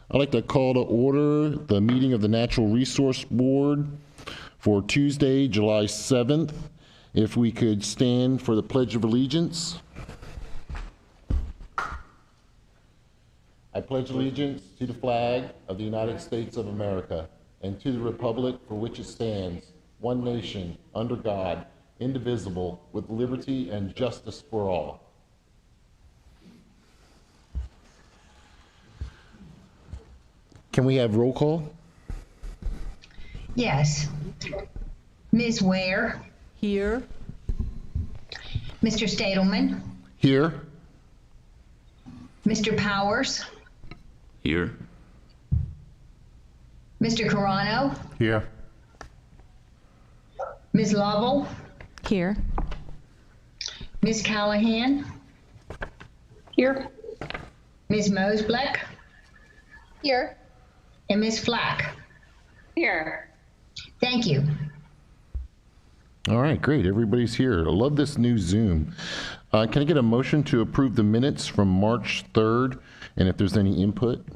I'd like to call to order the meeting of the Natural Resource Board for Tuesday, July 7th. If we could stand for the Pledge of Allegiance. I pledge allegiance to the flag of the United States of America and to the republic for which it stands, one nation, under God, indivisible, with liberty and justice for all. Can we have roll call? Yes. Ms. Ware, Here. Mr. Stadelman, Here. Mr. Powers, Here. Mr. Carano, Here. Ms. Lovell, Here. Ms. Callahan, Here. Ms. Mosblick, Here. and Ms. Flack. Here. Thank you. All right, great. Everybody's here. I love this new Zoom. Can I get a motion to approve the minutes from March 3rd? And if there's any input?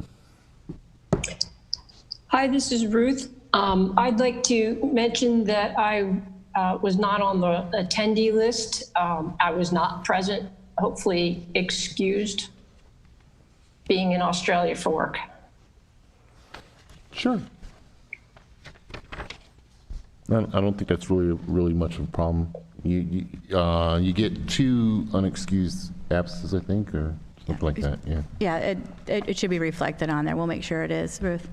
Hi, this is Ruth. I'd like to mention that I was not on the attendee list. I was not present, hopefully excused, being in Australia for work. Sure. I don't think that's really much of a problem. You get 2 unexcused absences, I think, or something like that. Yeah. Yeah, it should be reflected on there. We'll make sure it is, Ruth.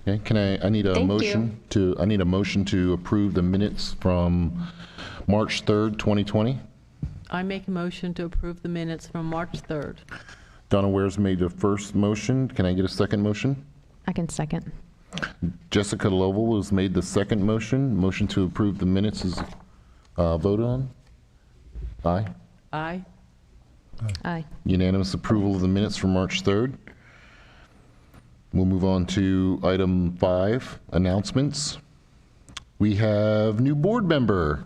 Okay. I need a Thank motion to. I need a motion to approve the minutes from March 3rd, 2020. I make a motion to approve the minutes from March 3rd. Donna Ware's made the first motion. Can I get a second motion? I can second. Jessica Lovell has made the second motion. Motion to approve the minutes is voted on. Aye. Aye. Aye. Unanimous approval of the minutes from March 3rd. We'll move on to item 5, announcements. We have new board member,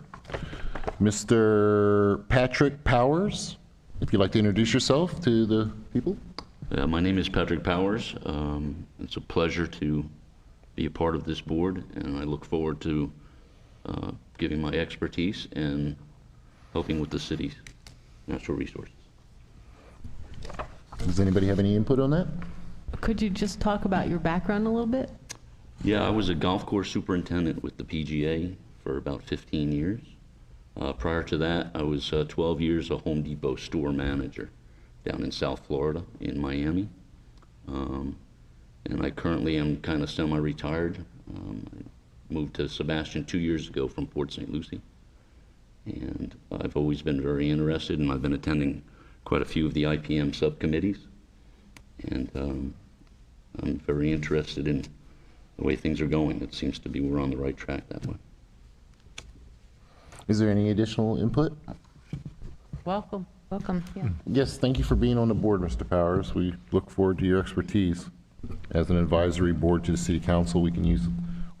Mr. Patrick Powers. If you'd like to introduce yourself to the people. My name is Patrick Powers. It's a pleasure to be a part of this board, and I look forward to giving my expertise and helping with the city's natural resources. Does anybody have any input on that? Could you just talk about your background a little bit? Yeah, I was a golf course superintendent with the PGA for about 15 years. Prior to that, I was 12 years a Home Depot store manager down in South Florida, in Miami. And I currently am kind of semi-retired. I moved to Sebastian 2 years ago from Port St. Lucie. And I've always been very interested, and I've been attending quite a few of the IPM subcommittees. And I'm very interested in the way things are going. It seems to be we're on the right track that way. Is there any additional input? Welcome. Welcome. Yeah. Yes, thank you for being on the board, Mr. Powers. We look forward to your expertise. As an advisory board to the City Council, we can use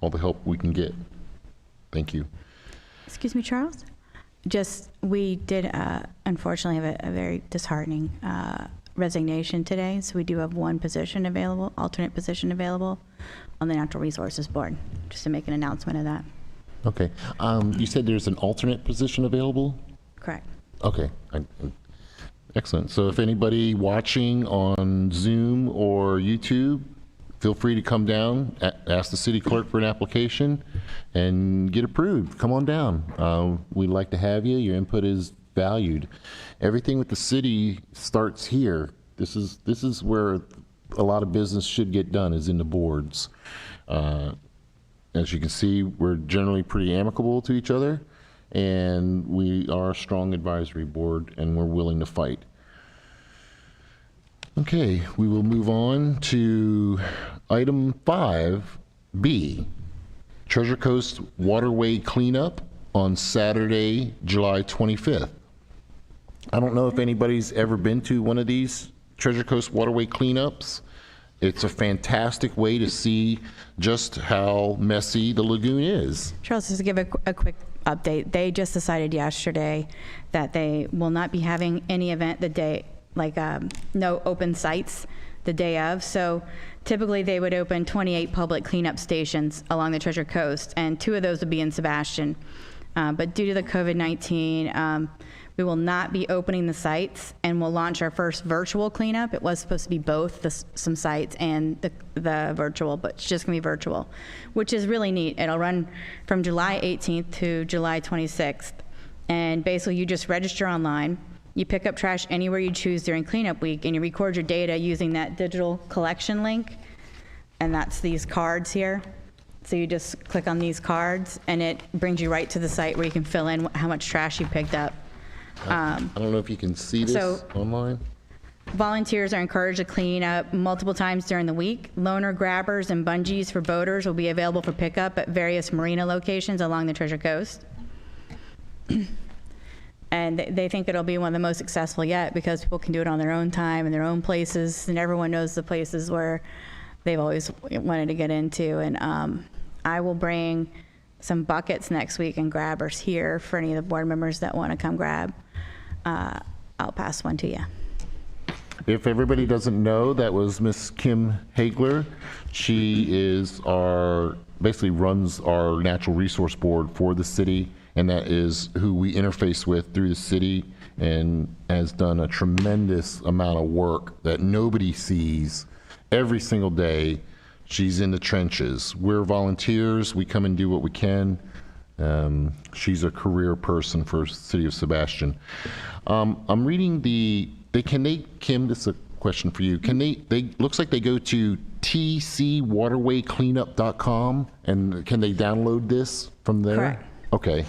all the help we can get. Thank you. Excuse me, Charles? We did unfortunately have a very disheartening resignation today, so we do have one position available, alternate position available on the Natural Resources Board, just to make an announcement of that. Okay. You said there's an alternate position available? Correct. Okay. Excellent. So if anybody watching on Zoom or YouTube, feel free to come down, ask the city clerk for an application, and get approved. Come on down. We'd like to have you. Your input is valued. Everything with the city starts here. This is where a lot of business should get done, is in the boards. As you can see, we're generally pretty amicable to each other, and we are a strong advisory board, and we're willing to fight. Okay, we will move on to item 5B, Treasure Coast Waterway Cleanup on Saturday, July 25th. I don't know if anybody's ever been to one of these Treasure Coast Waterway cleanups. It's a fantastic way to see just how messy the lagoon is. Charles, just to give a quick update, they just decided yesterday that they will not be having any event the day, like no open sites the day of. So typically they would open 28 public cleanup stations along the Treasure Coast, and 2 of those would be in Sebastian. But due to the COVID-19, we will not be opening the sites, and we'll launch our first virtual cleanup. It was supposed to be both some sites and the virtual, but it's just going to be virtual, which is really neat. It'll run from July 18th to July 26th. And basically, you just register online. You pick up trash anywhere you choose during cleanup week, and you record your data using that digital collection link, and that's these cards here. So you just click on these cards, and it brings you right to the site where you can fill in how much trash you picked up. I don't know if you can see this So- online. Volunteers are encouraged to clean up multiple times during the week. Loaner grabbers and bungees for boaters will be available for pickup at various marina locations along the Treasure Coast. And they think it'll be one of the most successful yet because people can do it on their own time in their own places, and everyone knows the places where they've always wanted to get into. And I will bring some buckets next week and grabbers here for any of the board members that want to come grab. I'll pass one to you. If everybody doesn't know, that was Miss Kim Hagler. She is basically runs our natural resource board for the city, and that is who we interface with through the city, and has done a tremendous amount of work that nobody sees every single day. She's in the trenches. We're volunteers. We come and do what we can. She's a career person for City of Sebastian. I'm reading Kim, this is a question for you. Looks like they go to tcwaterwaycleanup.com, and can they download this from there? Correct. Okay.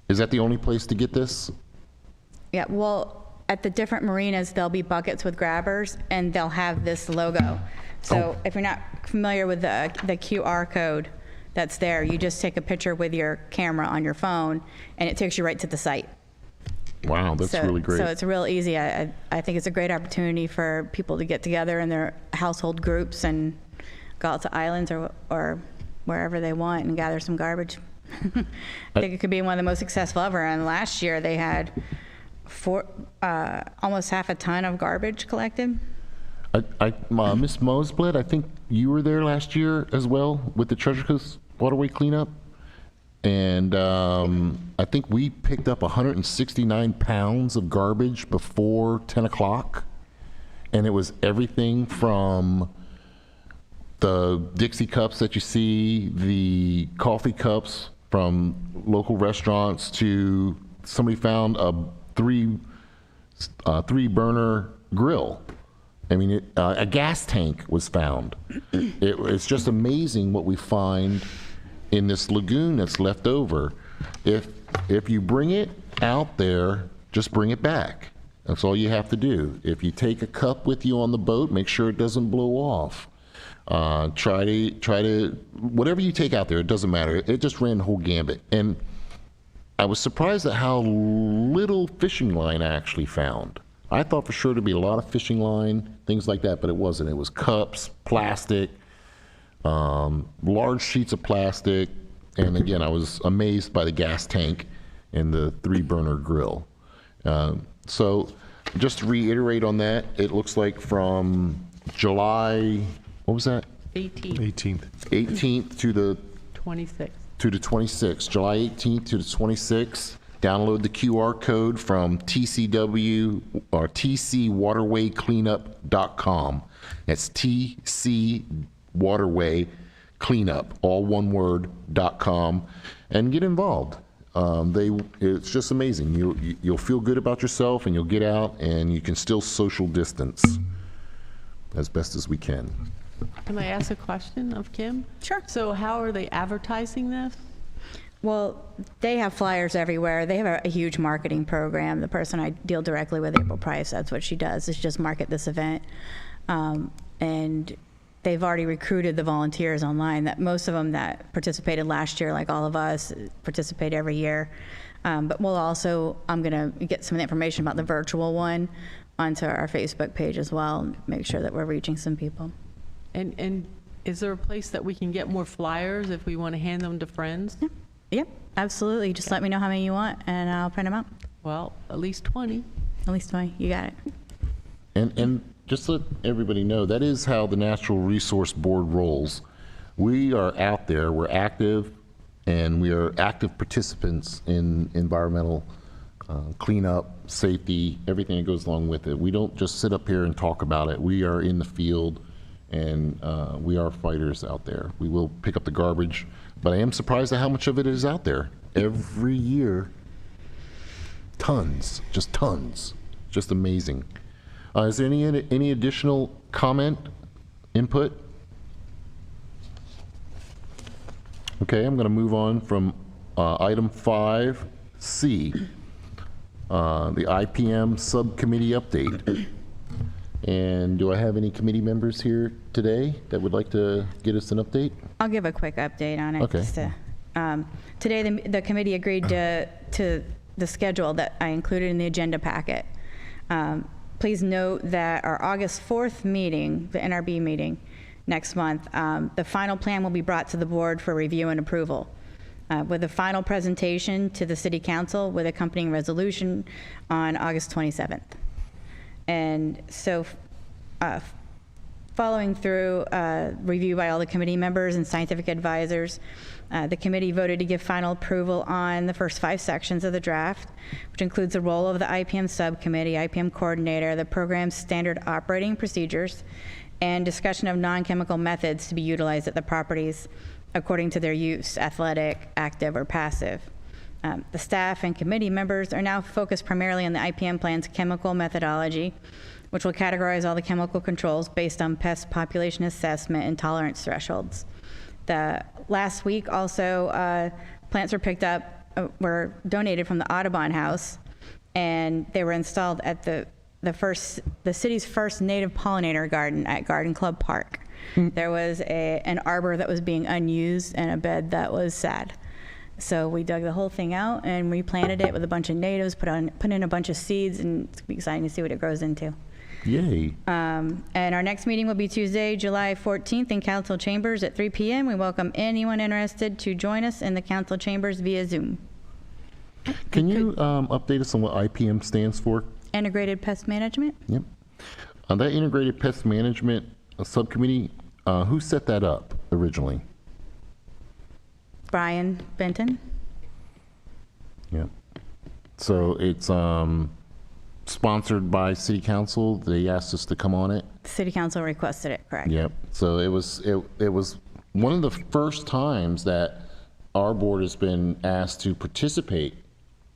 Is that the only place to get this? Yeah, well, at the different marinas, there'll be buckets with grabbers, and they'll have this logo. So if you're not familiar with the QR code that's there, you just take a picture with your camera on your phone, and it takes you right to the site. Wow, that's really great. So it's real easy. I think it's a great opportunity for people to get together in their household groups and go out to islands or wherever they want and gather some garbage. I think it could be one of the most successful ever. And last year they had almost half a ton of garbage collected. Miss Mosblett, I think you were there last year as well with the Treasure Coast Waterway cleanup. And I think we picked up 169 pounds of garbage before 10 o'clock. And it was everything from the Dixie cups that you see, the coffee cups from local restaurants, to somebody found a three burner grill. I mean, a gas tank was found. It's just amazing what we find in this lagoon that's left over. If you bring it out there, just bring it back. That's all you have to do. If you take a cup with you on the boat, make sure it doesn't blow off. Try to whatever you take out there, it doesn't matter. It just ran the whole gambit. And I was surprised at how little fishing line I actually found. I thought for sure there'd be a lot of fishing line, things like that, but it wasn't. It was cups, plastic, large sheets of plastic, and again, I was amazed by the gas tank and the 3-burner grill. So just to reiterate on that, it looks like from July, what was that? 18th, 18th to the 26th. 26th, July 18th to the 26th. Download the QR code from TCW or tcwaterwaycleanup.com. That's tcwaterwaycleanup, all one word, .com, and get involved. It's just amazing. You'll feel good about yourself, and you'll get out, and you can still social distance as best as we can. Can I ask a question of Kim? Sure. So how are they advertising this? Well, they have flyers everywhere. They have a huge marketing program. The person I deal directly with, April Price, that's what she does, is just market this event. And they've already recruited the volunteers online, that most of them that participated last year, like all of us, participate every year. But we'll also, I'm going to get some information about the virtual one onto our Facebook page as well, and make sure that we're reaching some people. And is there a place that we can get more flyers if we want to hand them to friends? Yep, absolutely. Just let me know how many you want, and I'll print them out. Well, at least 20. At least 20. You got it. And just let everybody know, that is how the Natural Resource Board rolls. We are out there, we're active, and we are active participants in environmental cleanup, safety, everything that goes along with it. We don't just sit up here and talk about it. We are in the field, and we are fighters out there. We will pick up the garbage, but I am surprised at how much of it is out there. Every year, tons, just amazing. Is there any additional comment, input? Okay, I'm going to move on from item 5C, the IPM subcommittee update. And do I have any committee members here today that would like to get us an update? I'll give a quick update on it. Okay. Just today, the committee agreed to the schedule that I included in the agenda packet. Please note that our August 4th meeting, the NRB meeting next month, the final plan will be brought to the board for review and approval, with a final presentation to the City Council with accompanying resolution on August 27th. And so following through review by all the committee members and scientific advisors, the committee voted to give final approval on the first 5 sections of the draft, which includes the role of the IPM subcommittee, IPM coordinator, the program's standard operating procedures, and discussion of non-chemical methods to be utilized at the properties according to their use, athletic, active, or passive. The staff and committee members are now focused primarily on the IPM plan's chemical methodology, which will categorize all the chemical controls based on pest population assessment and tolerance thresholds. The last week also, plants were picked up, were donated from the Audubon House, and they were installed at the city's first native pollinator garden at Garden Club Park. There was an arbor that was being unused and a bed that was sad. So we dug the whole thing out and replanted it with a bunch of natives, put in a bunch of seeds, and it's gonna be exciting to see what it grows into. Yay. And our next meeting will be Tuesday, July 14th in council chambers at 3 p.m. We welcome anyone interested to join us in the council chambers via Zoom. Can you update us on what IPM stands for? Integrated Pest Management. Yep. That Integrated Pest Management Subcommittee, who set that up originally? Brian Benton. Yep. So it's sponsored by City Council. They asked us to come on it. City Council requested it, correct? Yep. So it was one of the first times that our board has been asked to participate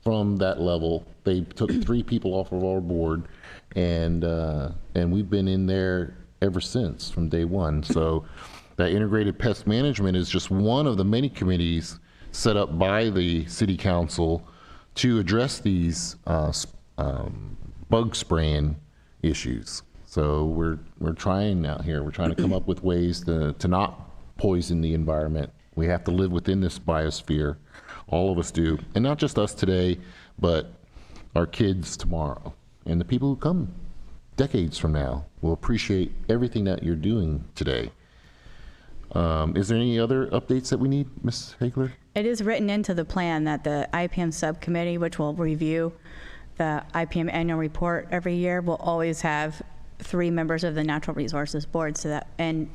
from that level. They took 3 people off of our board, and we've been in there ever since, from day one. So that Integrated Pest Management is just one of the many committees set up by the City Council to address these bug spraying issues. So we're trying out here. We're trying to come up with ways to not poison the environment. We have to live within this biosphere. All of us do. And not just us today, but our kids tomorrow. And the people who come decades from now will appreciate everything that you're doing today. Is there any other updates that we need, Ms. Hagler? It is written into the plan that the IPM subcommittee, which will review the IPM annual report every year, will always have 3 members of the Natural Resources Board, so that, and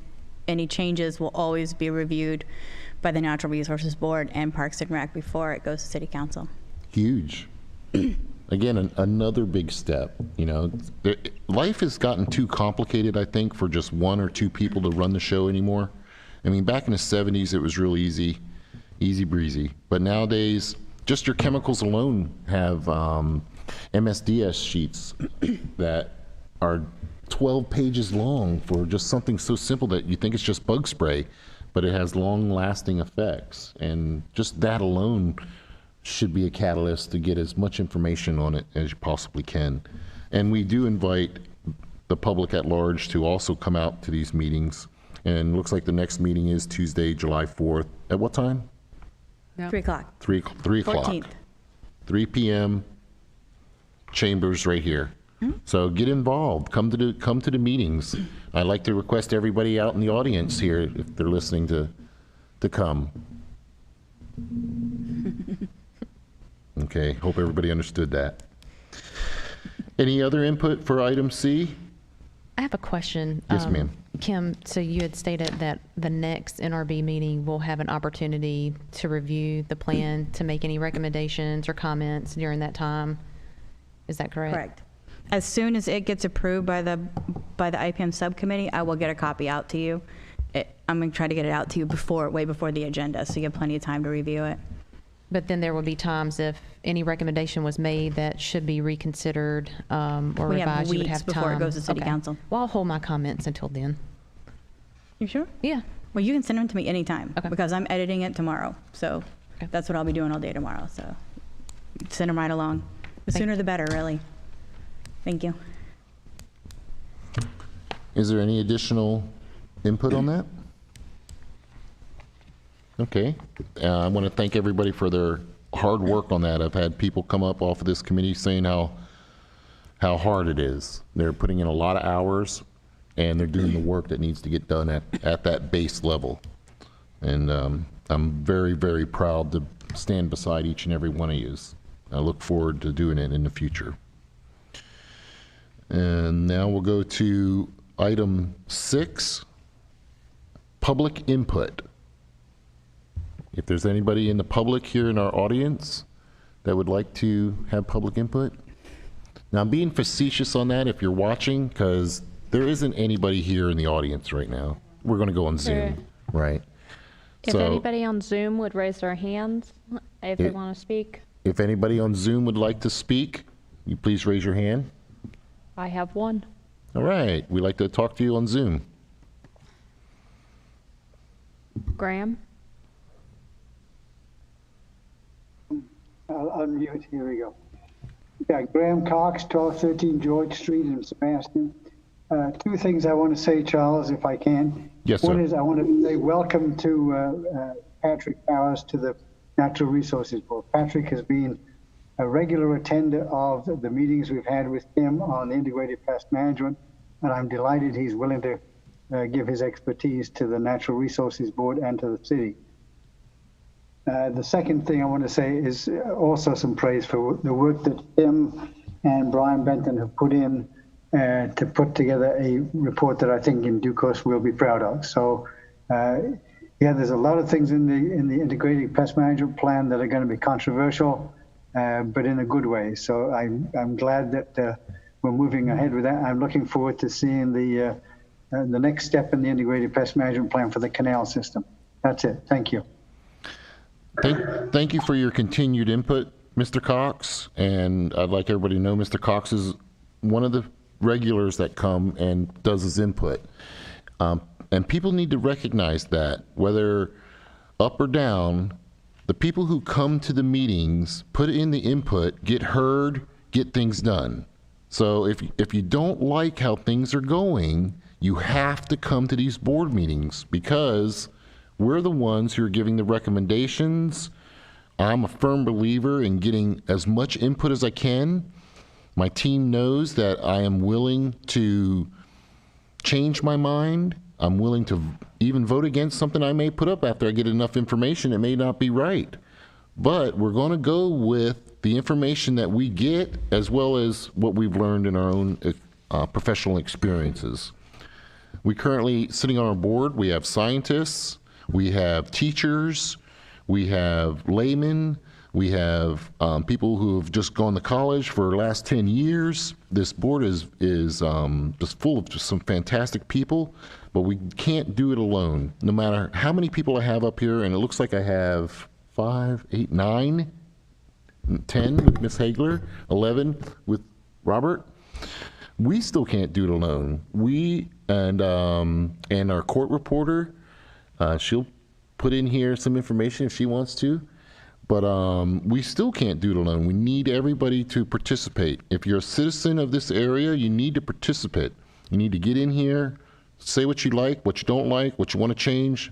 any changes will always be reviewed by the Natural Resources Board and Parks and Rec before it goes to City Council. Huge. Again, another big step. You know, life has gotten too complicated, I think, for just 1 or 2 people to run the show anymore. I mean, back in the 70s, it was real easy breezy. But nowadays, just your chemicals alone have MSDS sheets that are 12 pages long for just something so simple that you think it's just bug spray, but it has long-lasting effects. And just that alone should be a catalyst to get as much information on it as you possibly can. And we do invite the public at large to also come out to these meetings. And it looks like the next meeting is Tuesday, July 4th. At what time? Yep. 3 o'clock. 3 o'clock. 14th. 3 p.m. Chambers right here. So get involved. Come to the meetings. I'd like to request everybody out in the audience here, if they're listening, to come. Okay, hope everybody understood that. Any other input for item C? I have a question. Yes, ma'am. Kim, so you had stated that the next NRB meeting will have an opportunity to review the plan, to make any recommendations or comments during that time. Is that correct? Correct. As soon as it gets approved by the IPM subcommittee, I will get a copy out to you. I'm going to try to get it out to you way before the agenda, so you have plenty of time to review it. But then there will be times if any recommendation was made that should be reconsidered or We have revised, you would weeks have before it time. goes to city Okay. council. Well, I'll hold my comments until then. You sure? Yeah. Well, you can send them to me anytime, Okay. because I'm editing it tomorrow. So Okay. that's what I'll be doing all day tomorrow. So send them right along. The Thank sooner the better, really. Thank you. Is there any additional input on that? Okay. I want to thank everybody for their hard work on that. I've had people come up off of this committee saying how hard it is. They're putting in a lot of hours, and they're doing the work that needs to get done at that base level. And I'm very, very proud to stand beside each and every one of you. I look forward to doing it in the future. And now we'll go to item 6, public input. If there's anybody in the public here in our audience that would like to have public input. Now, I'm being facetious on that if you're watching, because there isn't anybody here in the audience right now. We're going to go on Zoom, right? If anybody on Zoom would raise their hands if they want to speak. If anybody on Zoom would like to speak, you please raise your hand. I have one. All right, we'd like to talk to you on Zoom. Graham? I'll unmute. Here we go. Yeah, Graham Cox, 1213 George Street in Sebastian. Two things I want to say, Charles, if I can. Yes, sir. One is I want to say welcome to Patrick Powers to the Natural Resources Board. Patrick has been a regular attender of the meetings we've had with him on integrated pest management, and I'm delighted he's willing to give his expertise to the Natural Resources Board and to the city. The second thing I want to say is also some praise for the work that Tim and Brian Benton have put in to put together a report that I think in due course we'll be proud of. So, yeah, there's a lot of things in the integrated pest management plan that are going to be controversial, but in a good way. So I'm glad that we're moving ahead with that. I'm looking forward to seeing the next step in the integrated pest management plan for the canal system. That's it. Thank you. Thank you for your continued input, Mr. Cox. And I'd like everybody to know Mr. Cox is one of the regulars that come and does his input. And people need to recognize that, whether up or down, the people who come to the meetings, put in the input, get heard, get things done. So if you don't like how things are going, you have to come to these board meetings, because we're the ones who are giving the recommendations. I'm a firm believer in getting as much input as I can. My team knows that I am willing to change my mind. I'm willing to even vote against something I may put up after I get enough information. It may not be right. But we're going to go with the information that we get, as well as what we've learned in our own professional experiences. We currently, sitting on our board, we have scientists, we have teachers, we have laymen, we have people who have just gone to college for the last 10 years. This board is just full of just some fantastic people, but we can't do it alone. No matter how many people I have up here, and it looks like I have 5, 8, 9, 10 with Ms. Hagler, 11 with Robert. We still can't do it alone. We and our court reporter, she'll put in here some information if she wants to, but we still can't do it alone. We need everybody to participate. If you're a citizen of this area, you need to participate. You need to get in here, say what you like, what you don't like, what you want to change,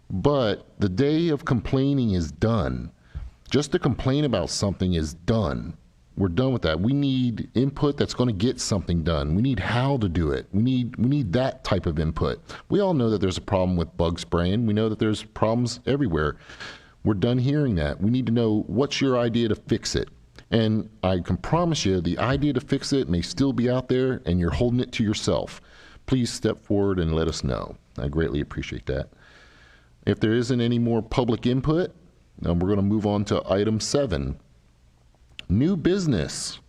but the day of complaining is done. Just to complain about something is done. We're done with that. We need input that's going to get something done. We need how to do it. We need that type of input. We all know that there's a problem with bug spraying. We know that there's problems everywhere. We're done hearing that. We need to know, what's your idea to fix it? And I can promise you the idea to fix it may still be out there and you're holding it to yourself. please step forward and let us know. I greatly appreciate that. If there isn't any more public input, we're going to move on to item 7. New business.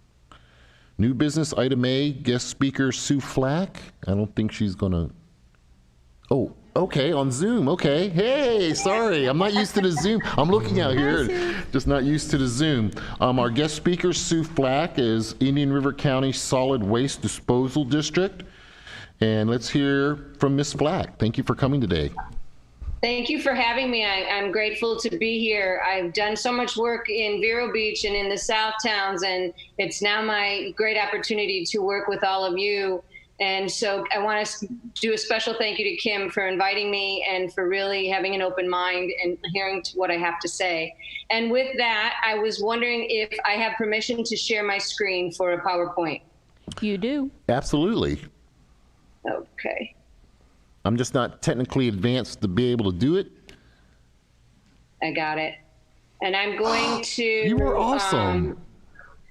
New business, item A, guest speaker Sue Flack. I don't think she's going to... Oh, okay, on Zoom, okay. Hey, sorry, I'm not used to the Zoom. I'm looking out here, just not used to the Zoom. Our guest speaker, Sue Flack, is Indian River County Solid Waste Disposal District. And let's hear from Ms. Flack. Thank you for coming today. Thank you for having me. I'm grateful to be here. I've done so much work in Vero Beach and in the South Towns, and it's now my great opportunity to work with all of you. And so I want to do a special thank you to Kim for inviting me and for really having an open mind and hearing what I have to say. And with that, I was wondering if I have permission to share my screen for a PowerPoint. You do. Absolutely. Okay. I'm just not technically advanced to be able to do it. I got it. And I'm going to... You were awesome.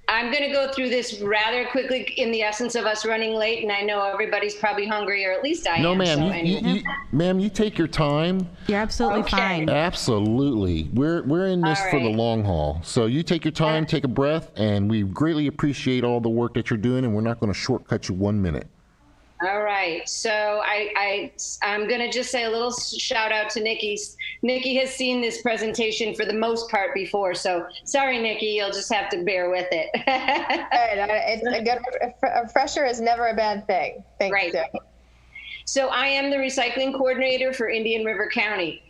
I'm going to go through this rather quickly in the essence of us running late, and I know everybody's probably hungry, or at least I am. No, ma'am. So Ma'am, you take your time. You're absolutely Okay. fine. Absolutely. We're in this All for the right. long haul. So you take your time, take a breath, and we greatly appreciate all the work that you're doing, and we're not going to shortcut you 1 minute. All right. So I'm going to just say a little shout out to Nikki. Nikki has seen this presentation for the most part before. So sorry, Nikki, you'll just have to bear with it. It's a good a refresher is never a bad thing. Thanks. Right. Sue. So I am the recycling coordinator for Indian River County,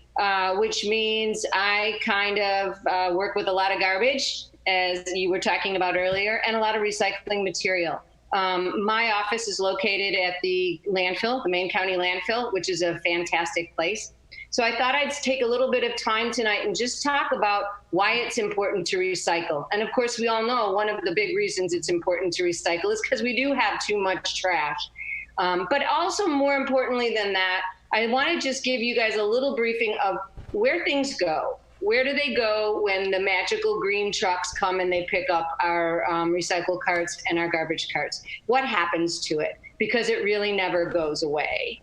which means I kind of work with a lot of garbage, as you were talking about earlier, and a lot of recycling material. My office is located at the landfill, the Main County landfill, which is a fantastic place. So I thought I'd take a little bit of time tonight and just talk about why it's important to recycle. And of course, we all know one of the big reasons it's important to recycle is because we do have too much trash. But also more importantly than that, I want to just give you guys a little briefing of where things go. Where do they go when the magical green trucks come and they pick up our recycle carts and our garbage carts? What happens to it? Because it really never goes away.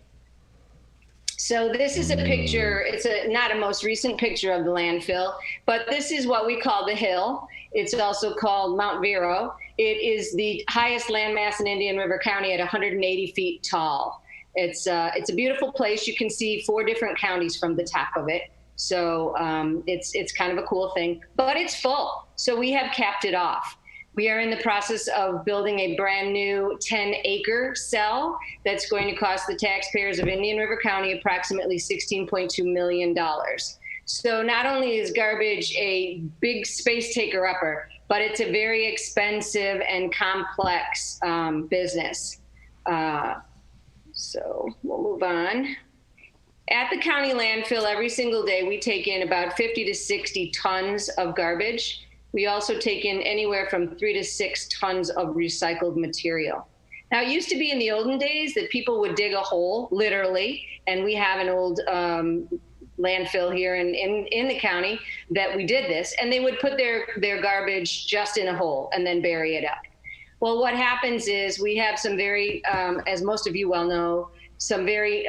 So this is a picture. It's not a most recent picture of the landfill, but this is what we call the hill. It's also called Mount Vero. It is the highest landmass in Indian River County at 180 feet tall. It's a beautiful place. You can see 4 different counties from the top of it. So it's kind of a cool thing, but it's full. So we have capped it off. We are in the process of building a brand new 10-acre cell that's going to cost the taxpayers of Indian River County approximately $16.2 million. So not only is garbage a big space taker-upper, but it's a very expensive and complex business. So we'll move on. At the county landfill, every single day, we take in about 50 to 60 tons of garbage. We also take in anywhere from 3 to 6 tons of recycled material. Now, it used to be in the olden days that people would dig a hole, literally, and we have an old landfill here in the county that we did this, and they would put their garbage just in a hole and then bury it up. Well, what happens is we have some very, as most of you well know, some very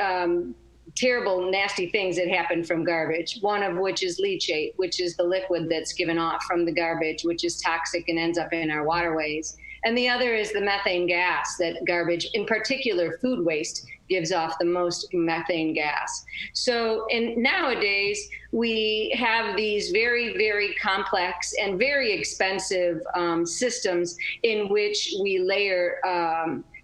terrible, nasty things that happen from garbage, one of which is leachate, which is the liquid that's given off from the garbage, which is toxic and ends up in our waterways. And the other is the methane gas that garbage, in particular food waste, gives off the most methane gas. So nowadays, we have these very, very complex and very expensive systems in which we layer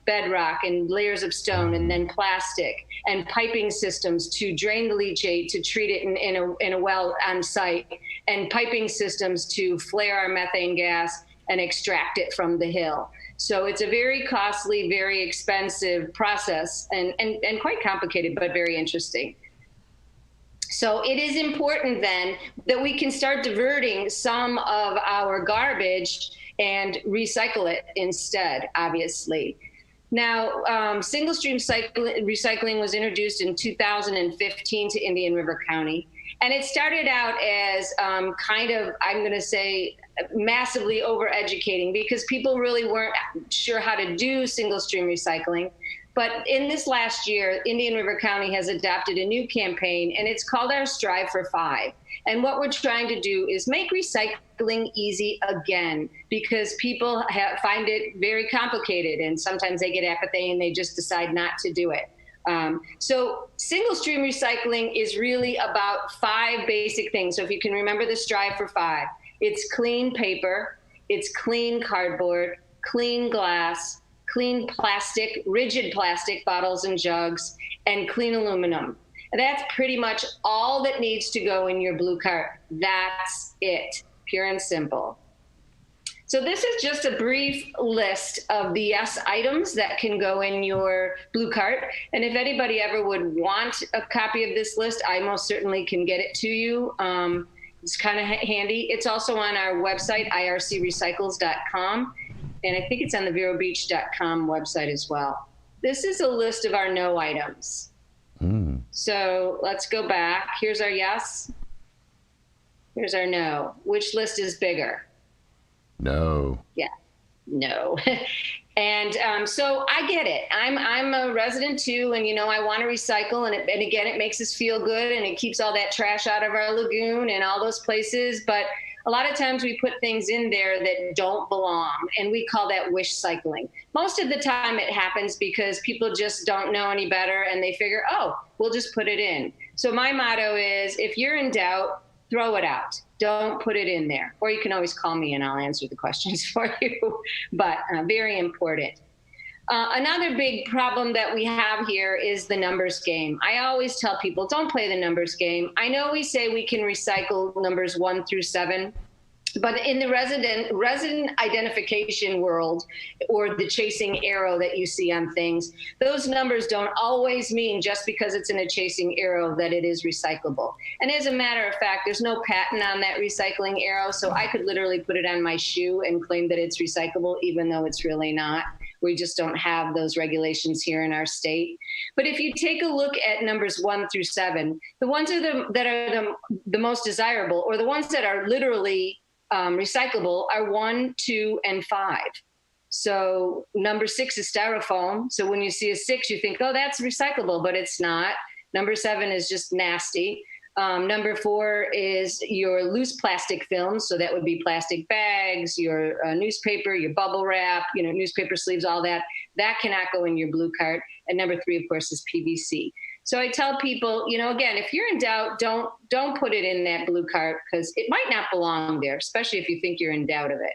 bedrock and layers of stone and then plastic and piping systems to drain the leachate, to treat it in a well on site, and piping systems to flare our methane gas and extract it from the hill. So it's a very costly, very expensive process and quite complicated, but very interesting. So it is important then that we can start diverting some of our garbage and recycle it instead, obviously. Now, single stream recycling was introduced in 2015 to Indian River County. And it started out as kind of, I'm going to say, massively overeducating because people really weren't sure how to do single stream recycling. But in this last year, Indian River County has adopted a new campaign, and it's called our Strive for 5. And what we're trying to do is make recycling easy again, because people find it very complicated, and sometimes they get apathy and they just decide not to do it. So single stream recycling is really about 5 basic things. So if you can remember the Strive for 5, it's clean paper, it's clean cardboard, clean glass, clean plastic, rigid plastic bottles and jugs, and clean aluminum. And that's pretty much all that needs to go in your blue cart. That's it, pure and simple. So this is just a brief list of the yes items that can go in your blue cart. And if anybody ever would want a copy of this list, I most certainly can get it to you. It's kind of handy. It's also on our website, ircrecycles.com. And I think it's on the verobeach.com website as well. This is a list of our no items. So let's go back. Here's our yes. Here's our no. Which list is bigger? No. Yeah, no. And so I get it. I'm a resident too, and I want to recycle, and again, it makes us feel good, and it keeps all that trash out of our lagoon and all those places. But a lot of times we put things in there that don't belong, and we call that wish cycling. Most of the time it happens because people just don't know any better, and they figure, oh, we'll just put it in. So my motto is, if you're in doubt, throw it out. Don't put it in there. Or you can always call me and I'll answer the questions for you, but very important. Another big problem that we have here is the numbers game. I always tell people, don't play the numbers game. I know we say we can recycle numbers 1 through 7, but in the resident identification world, or the chasing arrow that you see on things, those numbers don't always mean, just because it's in a chasing arrow, that it is recyclable. And as a matter of fact, there's no patent on that recycling arrow, so I could literally put it on my shoe and claim that it's recyclable, even though it's really not. We just don't have those regulations here in our state. But if you take a look at numbers 1 through 7, the ones that are the most desirable, or the ones that are literally recyclable, are 1, 2, and 5. So number 6 is styrofoam. So when you see a 6, you think, oh, that's recyclable, but it's not. Number 7 is just nasty. Number 4 is your loose plastic films. So that would be plastic bags, your newspaper, your bubble wrap, newspaper sleeves, all that. That cannot go in your blue cart. And number 3, of course, is PVC. So I tell people, again, if you're in doubt, don't put it in that blue cart, because it might not belong there, especially if you think you're in doubt of it.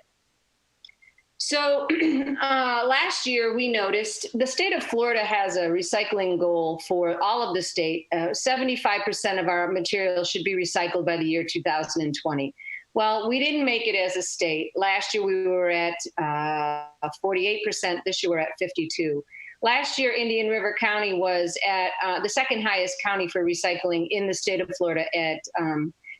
So last year we noticed the state of Florida has a recycling goal for all of the state. 75% of our material should be recycled by the year 2020. Well, we didn't make it as a state. Last year we were at 48%. This year we're at 52%. Last year, Indian River County was at the second highest county for recycling in the state of Florida at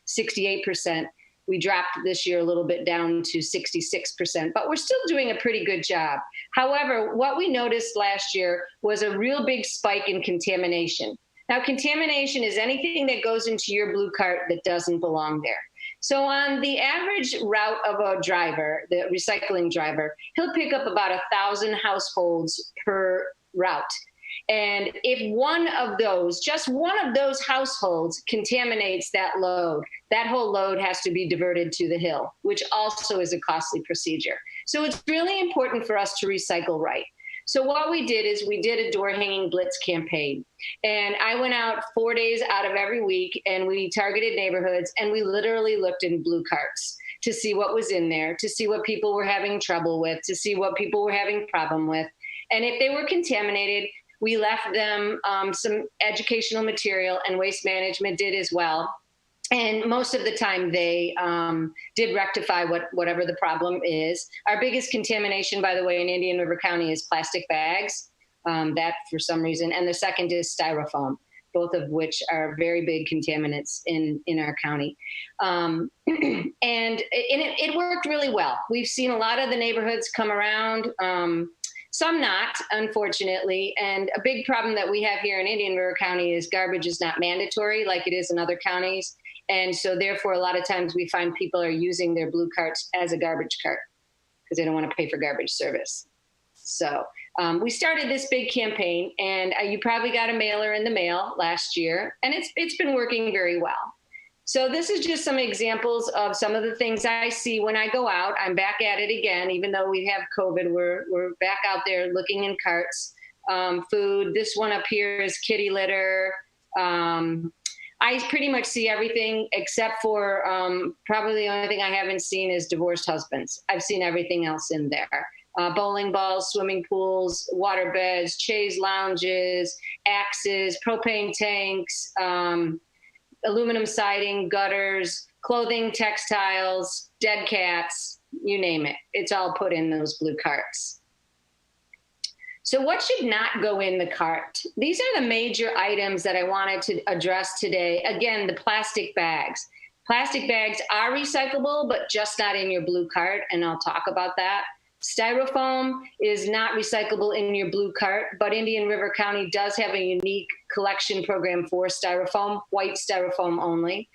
68%. We dropped this year a little bit down to 66%, but we're still doing a pretty good job. However, what we noticed last year was a real big spike in contamination. Now, contamination is anything that goes into your blue cart that doesn't belong there. So on the average route of a driver, the recycling driver, he'll pick up about 1,000 households per route. And if one of those, just one of those households contaminates that load, that whole load has to be diverted to the hill, which also is a costly procedure. So it's really important for us to recycle right. So what we did is we did a door hanging blitz campaign. And I went out 4 days out of every week, and we targeted neighborhoods, and we literally looked in blue carts to see what was in there, to see what people were having trouble with, to see what people were having problem with. And if they were contaminated, we left them some educational material, and Waste Management did as well. And most of the time they did rectify whatever the problem is. Our biggest contamination, by the way, in Indian River County is plastic bags, that for some reason. And the second is styrofoam, both of which are very big contaminants in our county. And it worked really well. We've seen a lot of the neighborhoods come around. Some not, unfortunately. And a big problem that we have here in Indian River County is garbage is not mandatory like it is in other counties. And so therefore, a lot of times we find people are using their blue carts as a garbage cart because they don't want to pay for garbage service. So We started this big campaign, and you probably got a mailer in the mail last year, and it's been working very well. So this is just some examples of some of the things I see when I go out. I'm back at it again, even though we have COVID, we're back out there looking in carts. Food, this one up here is kitty litter. I pretty much see everything except for probably the only thing I haven't seen is divorced husbands. I've seen everything else in there. Bowling balls, swimming pools, water beds, chaise lounges, axes, propane tanks, aluminum siding, gutters, clothing, textiles, dead cats, you name it. It's all put in those blue carts. So what should not go in the cart? These are the major items that I wanted to address today. Again, the plastic bags. Plastic bags are recyclable, but just not in your blue cart, and I'll talk about that. Styrofoam is not recyclable in your blue cart, but Indian River County does have a unique collection program for styrofoam, white styrofoam only.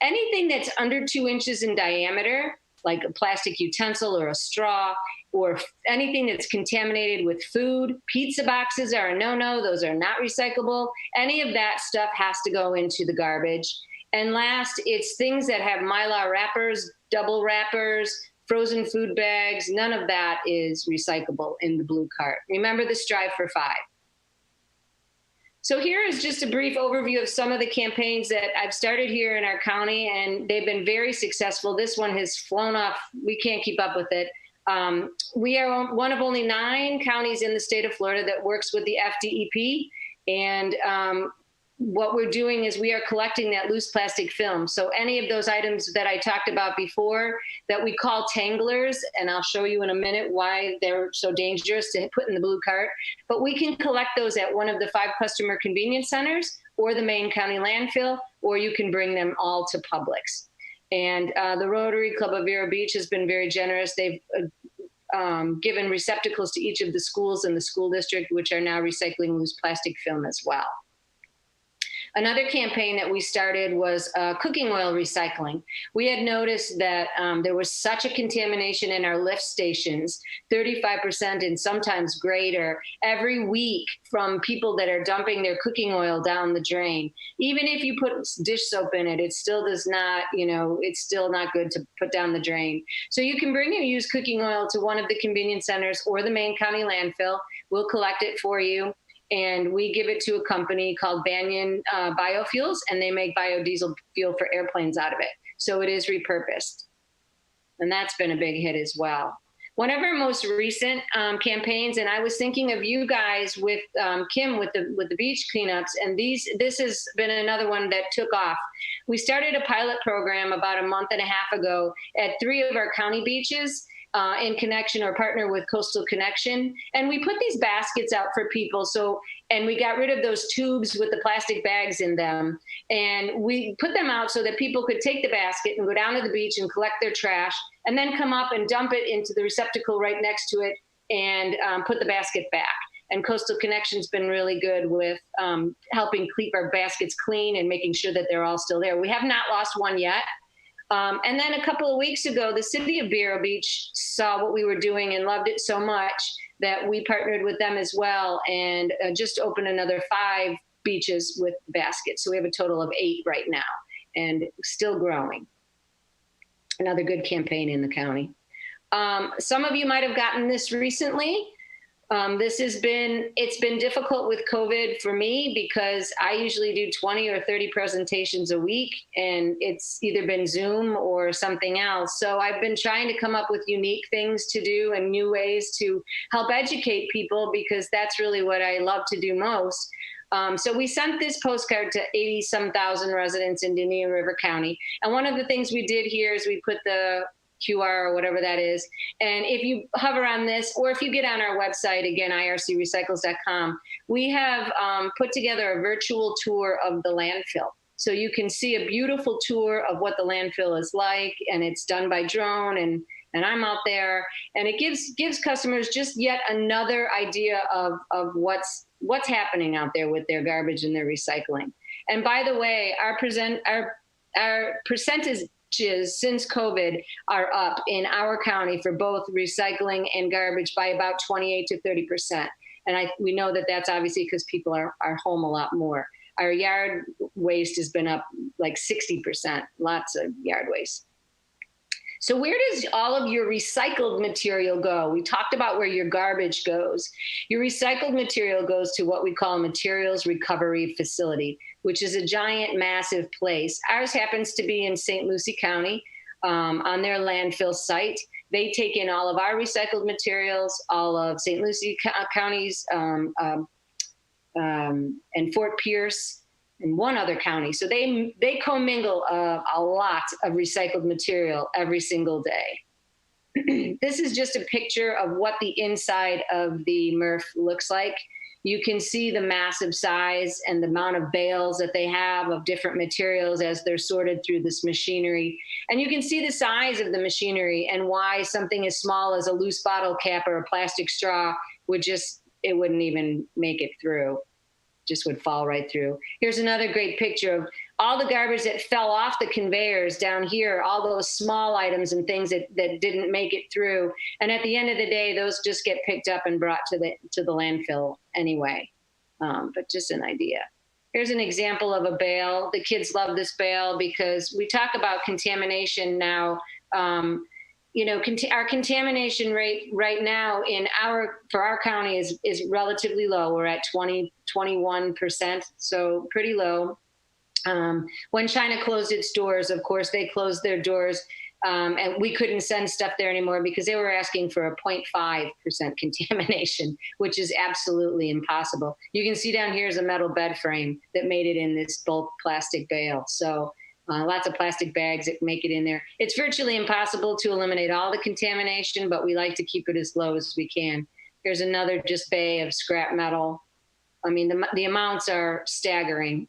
Anything that's under 2 inches in diameter, like a plastic utensil or a straw, or anything that's contaminated with food. Pizza boxes are a no-no. Those are not recyclable. Any of that stuff has to go into the garbage. And last, it's things that have Mylar wrappers, double wrappers, frozen food bags. None of that is recyclable in the blue cart. Remember the Strive for 5. So here is just a brief overview of some of the campaigns that I've started here in our county, and they've been very successful. This one has flown off. We can't keep up with it. We are one of only 9 counties in the state of Florida that works with the FDEP. And what we're doing is we are collecting that loose plastic film. So any of those items that I talked about before that we call tanglers, and I'll show you in a minute why they're so dangerous to put in the blue cart, but we can collect those at one of the 5 customer convenience centers or the Main County landfill, or you can bring them all to Publix. And the Rotary Club of Vero Beach has been very generous. They've given receptacles to each of the schools in the school district, which are now recycling loose plastic film as well. Another campaign that we started was cooking oil recycling. We had noticed that there was such a contamination in our lift stations, 35% and sometimes greater, every week from people that are dumping their cooking oil down the drain. Even if you put dish soap in it, it still does not, it's still not good to put down the drain. So you can bring your used cooking oil to one of the convenience centers or the Main County landfill. We'll collect it for you. And we give it to a company called Banyan Biofuels, and they make biodiesel fuel for airplanes out of it. So it is repurposed. And that's been a big hit as well. One of our most recent campaigns, and I was thinking of you guys with Kim with the beach cleanups, and this has been another one that took off. We started a pilot program about a month and a half ago at 3 of our county beaches, in connection or partner with Coastal Connection. And we put these baskets out for people. And we got rid of those tubes with the plastic bags in them. And we put them out so that people could take the basket and go down to the beach and collect their trash and then come up and dump it into the receptacle right next to it and put the basket back. And Coastal Connection's been really good with helping keep our baskets clean and making sure that they're all still there. We have not lost one yet. And then a couple of weeks ago, the city of Vero Beach saw what we were doing and loved it so much that we partnered with them as well and just opened another 5 beaches with baskets. So we have a total of 8 right now and still growing. Another good campaign in the county. Some of you might have gotten this recently. It's been difficult with COVID for me because I usually do 20 or 30 presentations a week, and it's either been Zoom or something else. So I've been trying to come up with unique things to do and new ways to help educate people because that's really what I love to do most. So we sent this postcard to 80-some thousand residents in Indian River County. And one of the things we did here is we put the QR or whatever that is. And if you hover on this, or if you get on our website, again, ircrecycles.com, we have put together a virtual tour of the landfill. So you can see a beautiful tour of what the landfill is like, and it's done by drone, and I'm out there, and it gives customers just yet another idea of what's happening out there with their garbage and their recycling. And by the way, our percentages since COVID are up in our county for both recycling and garbage by about 28 to 30%. And we know that that's obviously because people are home a lot more. Our yard waste has been up like 60%, lots of yard waste. So where does all of your recycled material go? We talked about where your garbage goes. Your recycled material goes to what we call a materials recovery facility, which is a giant, massive place. Ours happens to be in St. Lucie County on their landfill site. They take in all of our recycled materials, all of St. Lucie County's and Fort Pierce, and one other county. So they commingle a lot of recycled material every single day. This is just a picture of what the inside of the MRF looks like. You can see the massive size and the amount of bales that they have of different materials as they're sorted through this machinery. And you can see the size of the machinery and why something as small as a loose bottle cap or a plastic straw it wouldn't even make it through. Just would fall right through. Here's another great picture of all the garbage that fell off the conveyors down here, all those small items and things that didn't make it through. And at the end of the day, those just get picked up and brought to the landfill anyway. But just an idea. Here's an example of a bale. The kids love this bale because we talk about contamination now. Our contamination rate right now for our county is relatively low. We're at 21%, so pretty low. When China closed its doors, of course, they closed their doors, and we couldn't send stuff there anymore because they were asking for a 0.5% contamination, which is absolutely impossible. You can see down here is a metal bed frame that made it in this bulk plastic bale. So lots of plastic bags that make it in there. It's virtually impossible to eliminate all the contamination, but we like to keep it as low as we can. Here's another just bay of scrap metal. I mean, the amounts are staggering.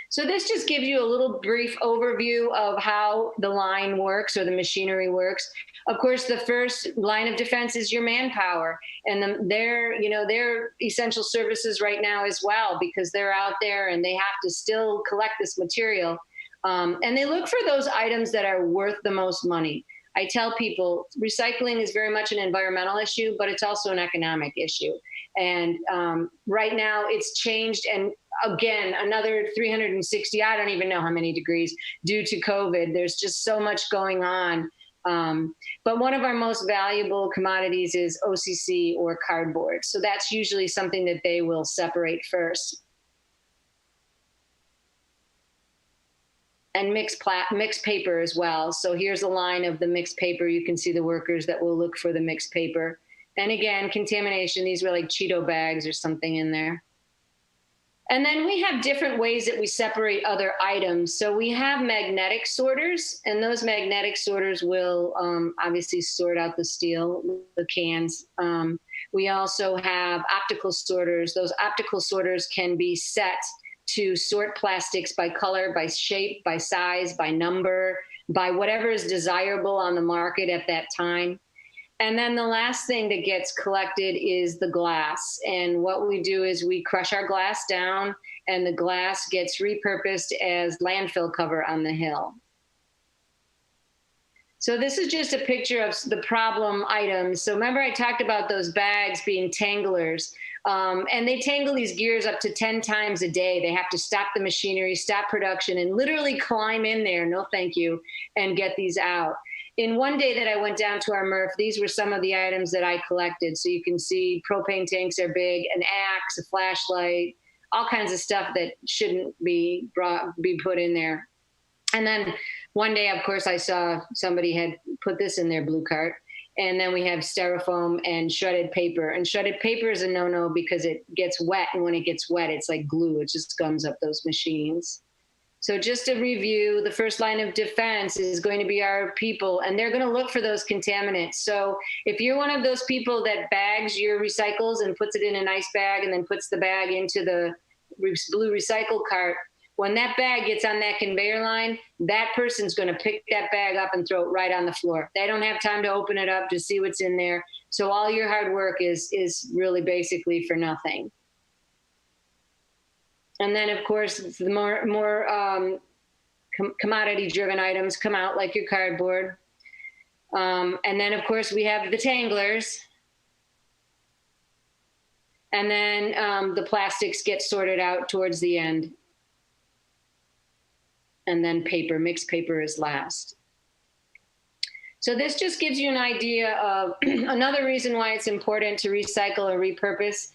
So this just gives you a little brief overview of how the line works or the machinery works. Of course, the first line of defense is your manpower, and they're essential services right now as well because they're out there and they have to still collect this material. And they look for those items that are worth the most money. I tell people recycling is very much an environmental issue, but it's also an economic issue. And right now it's changed. And again, another 360, I don't even know how many degrees due to COVID. There's just so much going on. But one of our most valuable commodities is OCC or cardboard. So that's usually something that they will separate first. And mixed paper as well. So here's a line of the mixed paper. You can see the workers that will look for the mixed paper. And again, contamination, these were like Cheeto bags or something in there. And then we have different ways that we separate other items. So we have magnetic sorters, and those magnetic sorters will obviously sort out the steel, the cans. We also have optical sorters. Those optical sorters can be set to sort plastics by color, by shape, by size, by number, by whatever is desirable on the market at that time. And then the last thing that gets collected is the glass. And what we do is we crush our glass down, and the glass gets repurposed as landfill cover on the hill. So this is just a picture of the problem items. So remember I talked about those bags being tanglers. And they tangle these gears up to 10 times a day. They have to stop the machinery, stop production, and literally climb in there, no thank you, and get these out. In one day that I went down to our MRF, these were some of the items that I collected. So you can see propane tanks are big, an axe, a flashlight, all kinds of stuff that shouldn't be put in there. And then one day, of course, I saw somebody had put this in their blue cart. And then we have styrofoam and shredded paper. And shredded paper is a no-no because it gets wet. And when it gets wet, it's like glue. It just gums up those machines. So just to review, the first line of defense is going to be our people, and they're going to look for those contaminants. So if you're one of those people that bags your recycles and puts it in a nice bag and then puts the bag into the blue recycle cart, when that bag gets on that conveyor line, that person's going to pick that bag up and throw it right on the floor. They don't have time to open it up to see what's in there. So all your hard work is really basically for nothing. And then, of course, the more commodity-driven items come out, like your cardboard. And then, of course, we have the tanglers. And then the plastics get sorted out towards the end. And then paper, mixed paper is last. So this just gives you an idea of another reason why it's important to recycle or repurpose,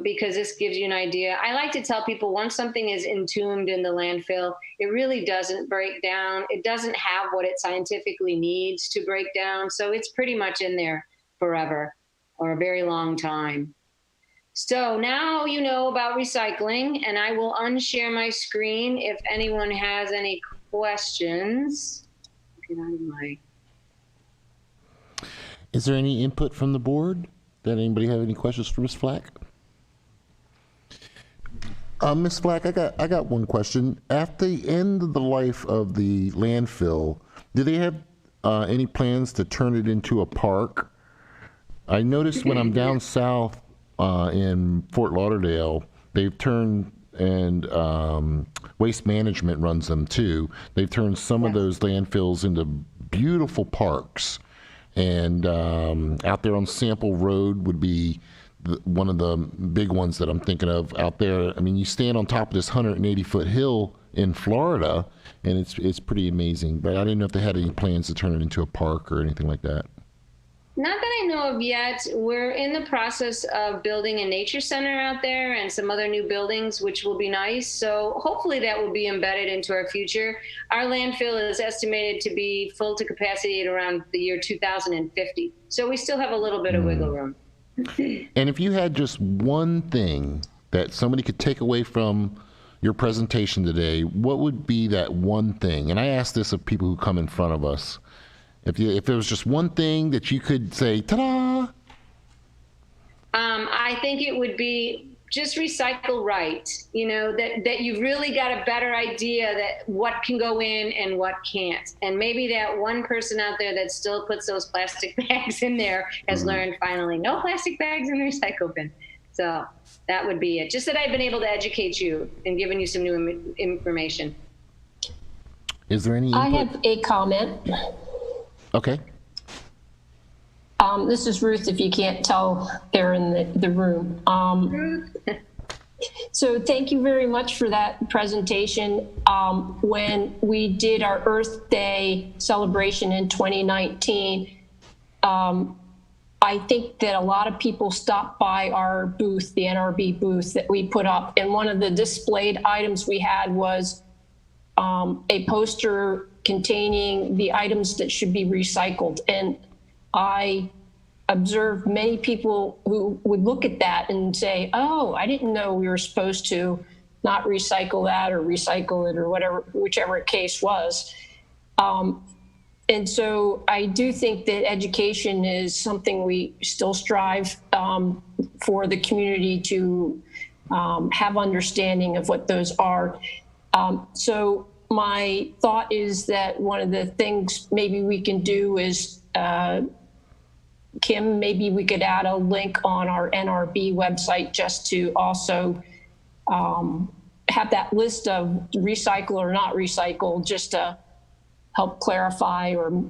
because this gives you an idea. I like to tell people once something is entombed in the landfill, it really doesn't break down. It doesn't have what it scientifically needs to break down. So it's pretty much in there forever or a very long time. So now you know about recycling, and I will unshare my screen if anyone has any questions. Get out of my... Is there any input from the board? Did anybody have any questions for Ms. Flack? Ms. Flack, I got one question. At the end of the life of the landfill, do they have any plans to turn it into a park? I noticed when I'm down south in Fort Lauderdale, they've turned, and Waste Management runs them too, they've turned some of those landfills into beautiful parks. And out there on Sample Road would be one of the big ones that I'm thinking of out there. I mean, you stand on top of this 180-foot hill in Florida, and it's pretty amazing. But I didn't know if they had any plans to turn it into a park or anything like that. Not that I know of yet. We're in the process of building a nature center out there and some other new buildings, which will be nice. So hopefully that will be embedded into our future. Our landfill is estimated to be full to capacity at around the year 2050. So we still have a little bit of wiggle room. And if you had just one thing that somebody could take away from your presentation today, what would be that one thing? And I ask this of people who come in front of us. If there was just one thing that you could say, ta-da! I think it would be just recycle right. You know, that you've really got a better idea that what can go in and what can't. And maybe that one person out there that still puts those plastic bags in there has learned finally, no plastic bags in the recycle bin. So that would be it. Just that I've been able to educate you and given you some new information. Is there any input? I have a comment. Okay. This is Ruth, if you can't tell, they're in the room. So thank you very much for that presentation. When we did our Earth Day celebration in 2019, I think that a lot of people stopped by our booth, the NRB booth that we put up. And one of the displayed items we had was a poster containing the items that should be recycled. And I observed many people who would look at that and say, oh, I didn't know we were supposed to not recycle that or recycle it or whatever, whichever case was. And so I do think that education is something we still strive for the community to have understanding of what those are. So my thought is that one of the things maybe we can do is, Kim, maybe we could add a link on our NRB website just to also have that list of recycle or not recycle, just to help clarify, or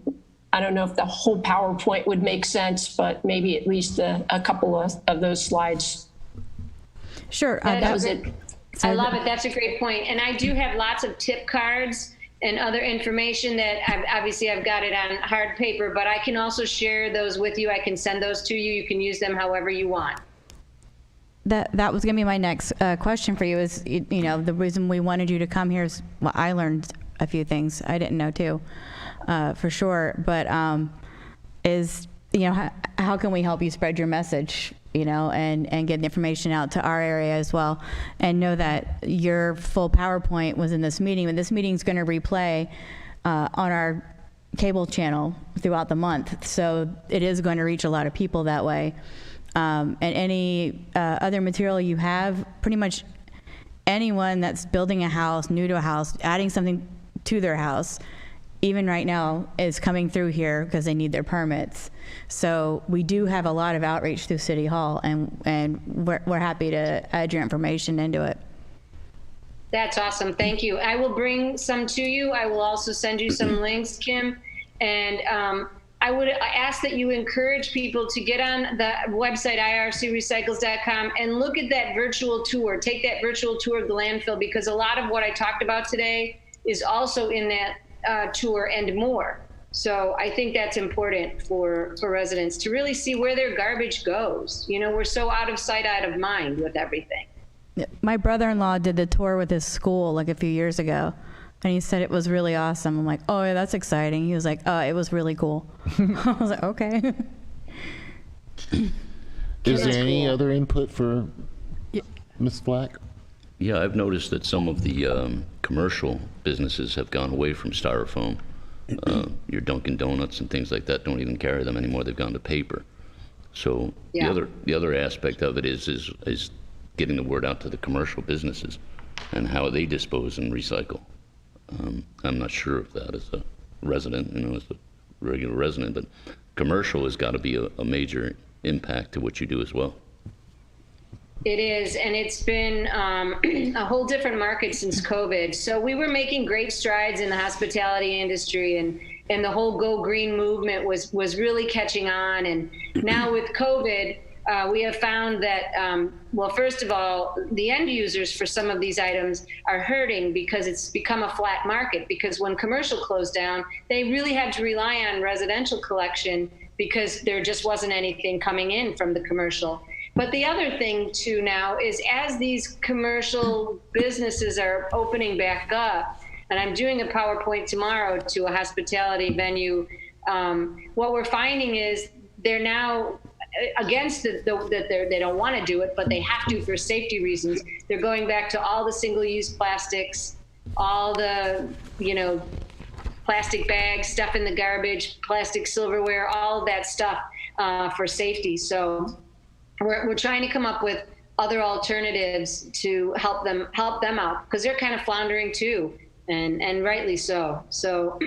I don't know if the whole PowerPoint would make sense, but maybe at least a couple of those slides. Sure. That was it. I love it. That's a great point. And I do have lots of tip cards and other information that I've got it on hard paper, but I can also share those with you. I can send those to you. You can use them however you want. That was going to be my next question for you is, you know, the reason we wanted you to come here is, well, I learned a few things I didn't know too, for sure. But is, you know, how can we help you spread your message, you know, and get the information out to our area as well, and know that your full PowerPoint was in this meeting, and this meeting is going to replay on our cable channel throughout the month. So it is going to reach a lot of people that way. And any other material you have, pretty much anyone that's building a house, new to a house, adding something to their house, even right now, is coming through here because they need their permits. So we do have a lot of outreach through City Hall, and we're happy to add your information into it. That's awesome. Thank you. I will bring some to you. I will also send you some links, Kim. And I would ask that you encourage people to get on the website ircrecycles.com and look at that virtual tour. Take that virtual tour of the landfill, because a lot of what I talked about today is also in that tour and more. So I think that's important for residents to really see where their garbage goes. You know, we're so out of sight, out of mind with everything. My brother-in-law did the tour with his school like a few years ago, and he said it was really awesome. I'm like, oh, yeah, that's exciting. He was like, it was really cool. I was like, okay. Is there any other input for Ms. Flack? Yeah, I've noticed that some of the commercial businesses have gone away from styrofoam. Your Dunkin' Donuts and things like that don't even carry them anymore. They've gone to paper. So the other aspect of it is getting the word out to the commercial businesses and how they dispose and recycle. I'm not sure of that as a resident, as a regular resident, but commercial has got to be a major impact to what you do as well. It is, and it's been a whole different market since COVID. So we were making great strides in the hospitality industry, and the whole Go Green movement was really catching on. And now with COVID, we have found that, well, first of all, the end users for some of these items are hurting because it's become a flat market. Because when commercial closed down, they really had to rely on residential collection because there just wasn't anything coming in from the commercial. But the other thing too now is, as these commercial businesses are opening back up, and I'm doing a PowerPoint tomorrow to a hospitality venue, what we're finding is they're now against that they don't want to do it, but they have to for safety reasons. They're going back to all the single-use plastics, all the, plastic bags, stuff in the garbage, plastic silverware, all of that stuff for safety. So we're trying to come up with other alternatives to help them out, because they're kind of floundering too, and rightly so. So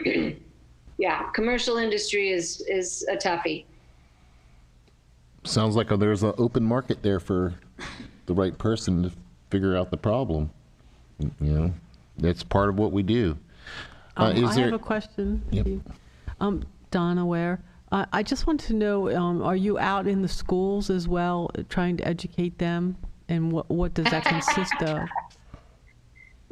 yeah, commercial industry is a toughie. Sounds like there's an open market there for the right person to figure out the problem. That's part of what we do. I have a question. Yep. Donna Ware. I just want to know, are you out in the schools as well, trying to educate them? And what does that consist of?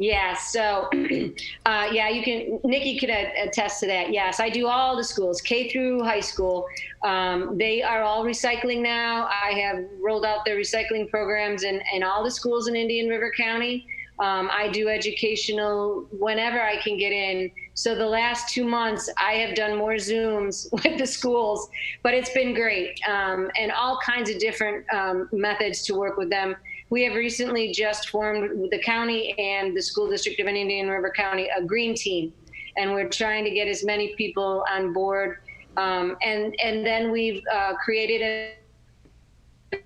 Yeah, so, Nikki could attest to that. Yes, I do all the schools, K through high school. They are all recycling now. I have rolled out their recycling programs in all the schools in Indian River County. I do educational whenever I can get in. So the last 2 months, I have done more Zooms with the schools, but it's been great, and all kinds of different methods to work with them. We have recently just formed with the county and the school district of Indian River County a green team, and we're trying to get as many people on board. And then we've created a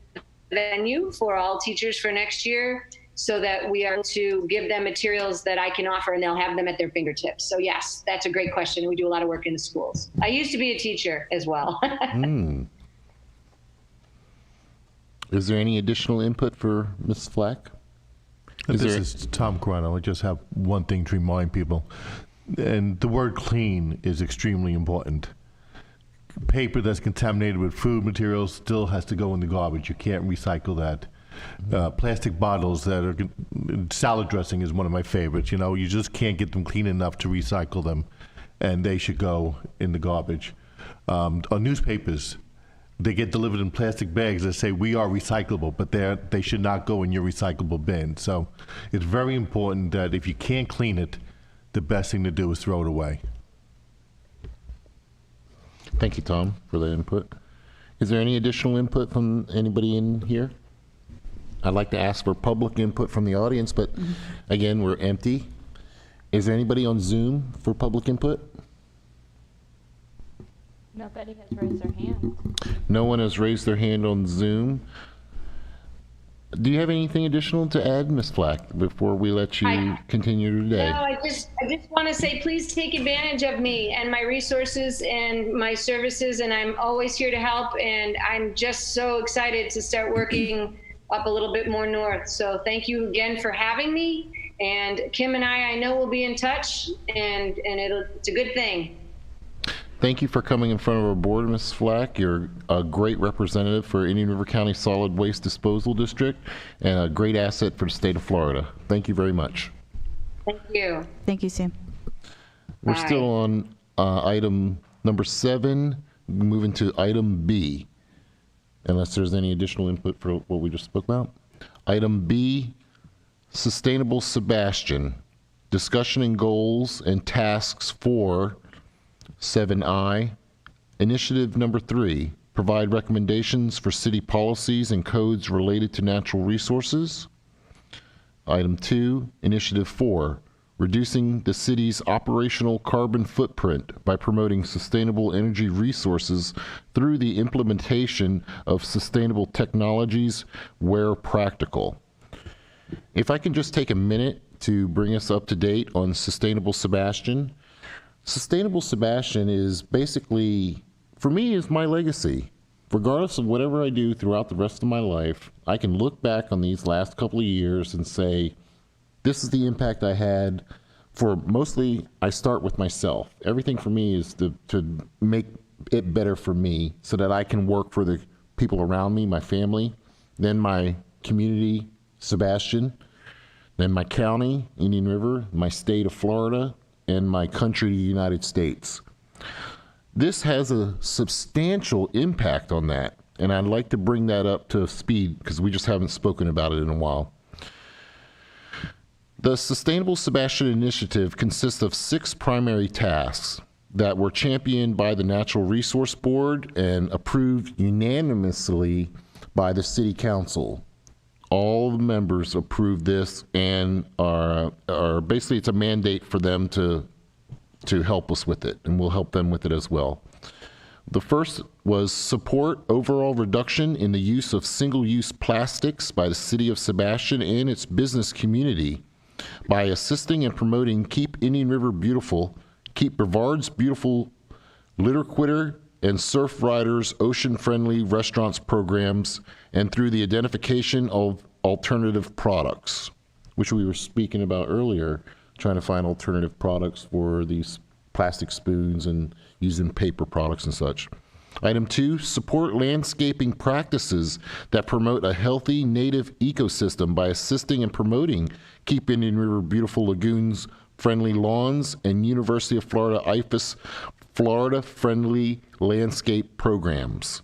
venue for all teachers for next year, so that we are to give them materials that I can offer, and they'll have them at their fingertips. So yes, that's a great question. We do a lot of work in the schools. I used to be a teacher as well. Is there any additional input for Ms. Flack? This is Tom Corano. I just have one thing to remind people, and the word clean is extremely important. Paper that's contaminated with food materials still has to go in the garbage. You can't recycle that. Plastic bottles that are, salad dressing is one of my favorites. You just can't get them clean enough to recycle them, and they should go in the garbage. On newspapers, they get delivered in plastic bags that say we are recyclable, but they should not go in your recyclable bin. So it's very important that if you can't clean it, the best thing to do is throw it away. Thank you, Tom, for the input. Is there any additional input from anybody in here? I'd like to ask for public input from the audience, but again, we're empty. Is there anybody on Zoom for public input? Nobody has raised their hand. No one has raised their hand on Zoom. Do you have anything additional to add, Ms. Flack, before we let you continue today? No, I just want to say, please take advantage of me and my resources and my services, and I'm always here to help, and I'm just so excited to start working up a little bit more north. So thank you again for having me, and Kim and I know we'll be in touch, and it's a good thing. Thank you for coming in front of our board, Ms. Flack. You're a great representative for Indian River County Solid Waste Disposal District and a great asset for the state of Florida. Thank you very much. Thank you. Thank you, Sam. We're still on item number 7, moving to item B, unless there's any additional input for what we just spoke about. Item B, Sustainable Sebastian, discussion and goals and tasks for 7I. Initiative number 3, provide recommendations for city policies and codes related to natural resources. Item 2, Initiative 4, reducing the city's operational carbon footprint by promoting sustainable energy resources through the implementation of sustainable technologies where practical. If I can just take a minute to bring us up to date on Sustainable Sebastian. Sustainable Sebastian is basically, for me, is my legacy. Regardless of whatever I do throughout the rest of my life, I can look back on these last couple of years and say, this is the impact I had. For mostly, I start with myself. Everything for me is to make it better for me so that I can work for the people around me, my family, then my community, Sebastian, then my county, Indian River, my state of Florida, and my country, the United States. This has a substantial impact on that, and I'd like to bring that up to speed because we just haven't spoken about it in a while. The Sustainable Sebastian Initiative consists of 6 primary tasks that were championed by the Natural Resource Board and approved unanimously by the City Council. All the members approved this and are basically, it's a mandate for them to help us with it, and we'll help them with it as well. The first was support overall reduction in the use of single-use plastics by the City of Sebastian and its business community by assisting and promoting Keep Indian River Beautiful, Keep Brevard's Beautiful Litter Quitter and Surf Riders Ocean-Friendly Restaurants programs, and through the identification of alternative products, which we were speaking about earlier, trying to find alternative products for these plastic spoons and using paper products and such. Item 2, support landscaping practices that promote a healthy native ecosystem by assisting and promoting Keep Indian River Beautiful Lagoons friendly lawns and University of Florida IFAS Florida friendly landscape programs.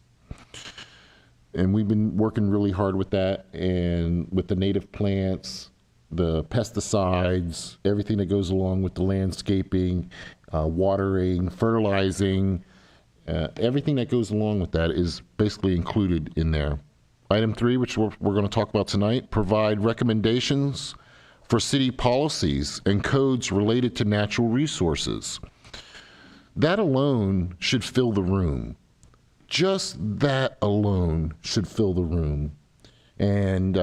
And we've been working really hard with that, and with the native plants, the pesticides, everything that goes along with the landscaping, watering, fertilizing, everything that goes along with that is basically included in there. Item 3, which we're going to talk about tonight, provide recommendations for city policies and codes related to natural resources. That alone should fill the room. Just that alone should fill the room. And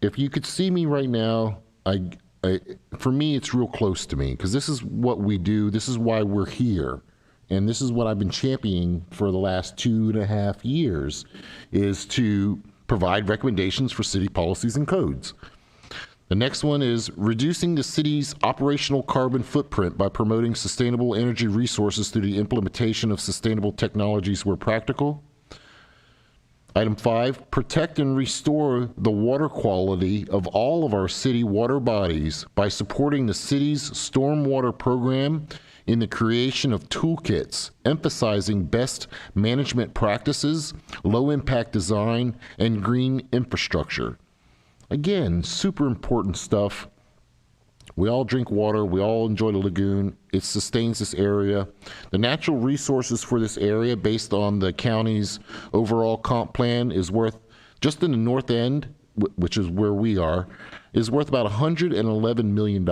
if you could see me right now, for me, it's real close to me, because this is what we do. This is why we're here. And this is what I've been championing for the last 2.5 years, is to provide recommendations for city policies and codes. The next one is reducing the city's operational carbon footprint by promoting sustainable energy resources through the implementation of sustainable technologies where practical. Item 5, protect and restore the water quality of all of our city water bodies by supporting the city's stormwater program in the creation of toolkits emphasizing best management practices, low-impact design, and green infrastructure. Again, super important stuff. We all drink water. We all enjoy the lagoon. It sustains this area. The natural resources for this area, based on the county's overall comp plan, is worth, just in the north end, which is where we are, is worth about $111 million.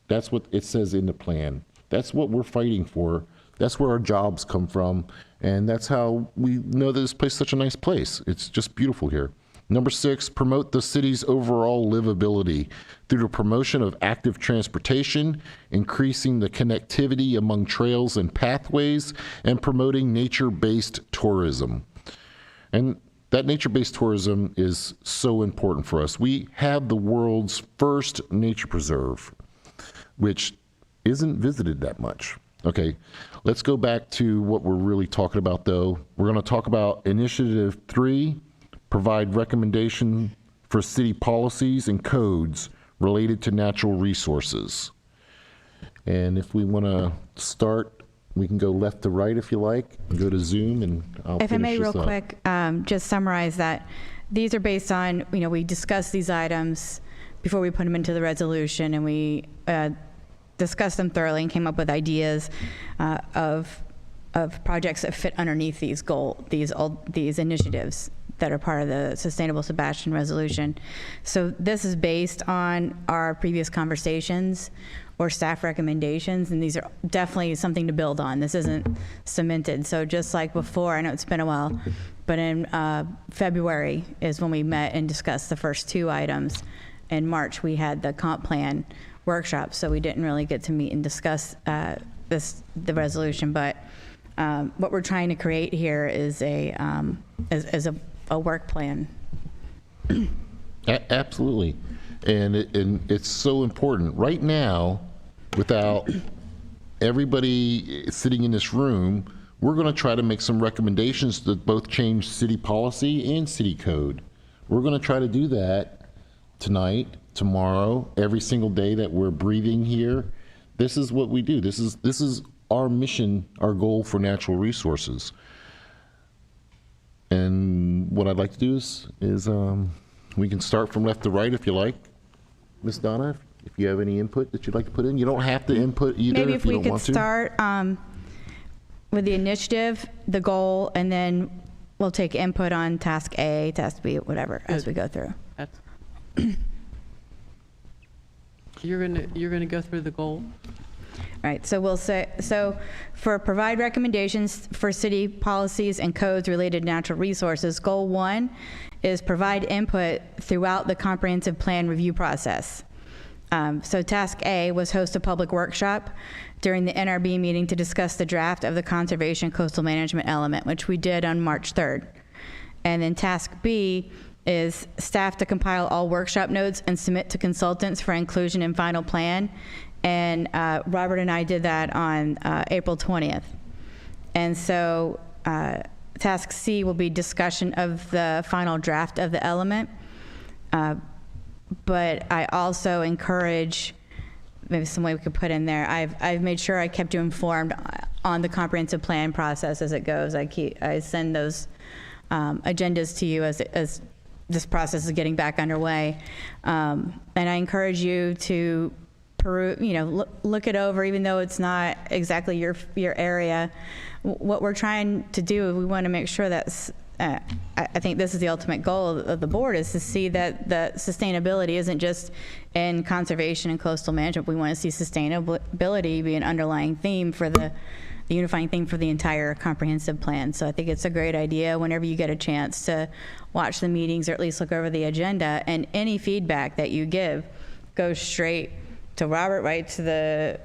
That's what it says in the plan. That's what we're fighting for. That's where our jobs come from. And that's how we know that this place is such a nice place. It's just beautiful here. Number 6, promote the city's overall livability through the promotion of active transportation, increasing the connectivity among trails and pathways, and promoting nature-based tourism. And that nature-based tourism is so important for us. We have the world's first nature preserve, which isn't visited that much. Okay, let's go back to what we're really talking about, though. We're going to talk about Initiative 3, provide recommendation for city policies and codes related to natural resources. And if we want to start, we can go left to right if you like, and go to Zoom, and I'll If I may, finish real this up. quick, just summarize that these are based on, we discussed these items before we put them into the resolution, and we discussed them thoroughly and came up with ideas of projects that fit underneath these initiatives that are part of the Sustainable Sebastian Resolution. So this is based on our previous conversations or staff recommendations, and these are definitely something to build on. This isn't cemented. So just like before, I know it's been a while, but in February is when we met and discussed the first 2 items. In March, we had the comp plan workshop, so we didn't really get to meet and discuss the resolution. But what we're trying to create here is a work plan. Absolutely. And it's so important. Right now, without everybody sitting in this room, we're going to try to make some recommendations that both change city policy and city code. We're going to try to do that tonight, tomorrow, every single day that we're breathing here. This is what we do. This is our mission, our goal for natural resources. And what I'd like to do is we can start from left to right if you like. Ms. Donna, if you have any input that you'd like to put in. You don't have to input either Maybe if if you we don't want could to. start with the initiative, the goal, and then we'll take input on task A, task B, whatever, as we go through. That's, you're gonna go through the goal? All right, so we'll say, so for provide recommendations for city policies and codes related to natural resources, goal 1 is provide input throughout the comprehensive plan review process. So task A was host a public workshop during the NRB meeting to discuss the draft of the conservation coastal management element, which we did on March 3rd. And then task B is staff to compile all workshop notes and submit to consultants for inclusion in final plan. And Robert and I did that on April 20th. And so task C will be discussion of the final draft of the element. But I also encourage, maybe some way we could put in there, I've made sure I kept you informed on the comprehensive plan process as it goes. I send those agendas to you as this process is getting back underway. And I encourage you to look it over, even though it's not exactly your area. What we're trying to do, we want to make sure that I think this is the ultimate goal of the board, is to see that the sustainability isn't just in conservation and coastal management. We want to see sustainability be an underlying theme for the unifying theme for the entire comprehensive plan. So I think it's a great idea whenever you get a chance to watch the meetings or at least look over the agenda, and any feedback that you give goes straight to Robert, right to the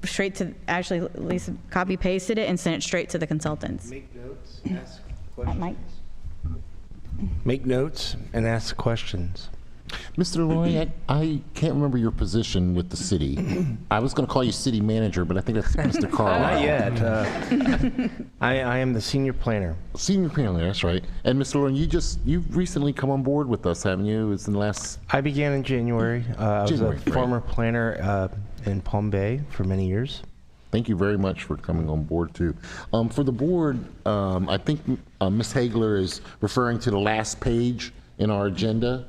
straight to, actually Lisa copy pasted it and sent it straight to the consultants. Make notes, ask questions. Mike? Make notes and ask questions. Mr. Loy, I can't remember your position with the city. I was going to call you city manager, but I think that's Mr. Carl. Not yet. I am the senior planner. Senior planner, that's right. And Mr. Loy, you've recently come on board with us, haven't you? It's in the last... I began in January. I was January, a right. former planner in Palm Bay for many years. Thank you very much for coming on board, too. For the board, I think Ms. Hagler is referring to the last page in our agenda,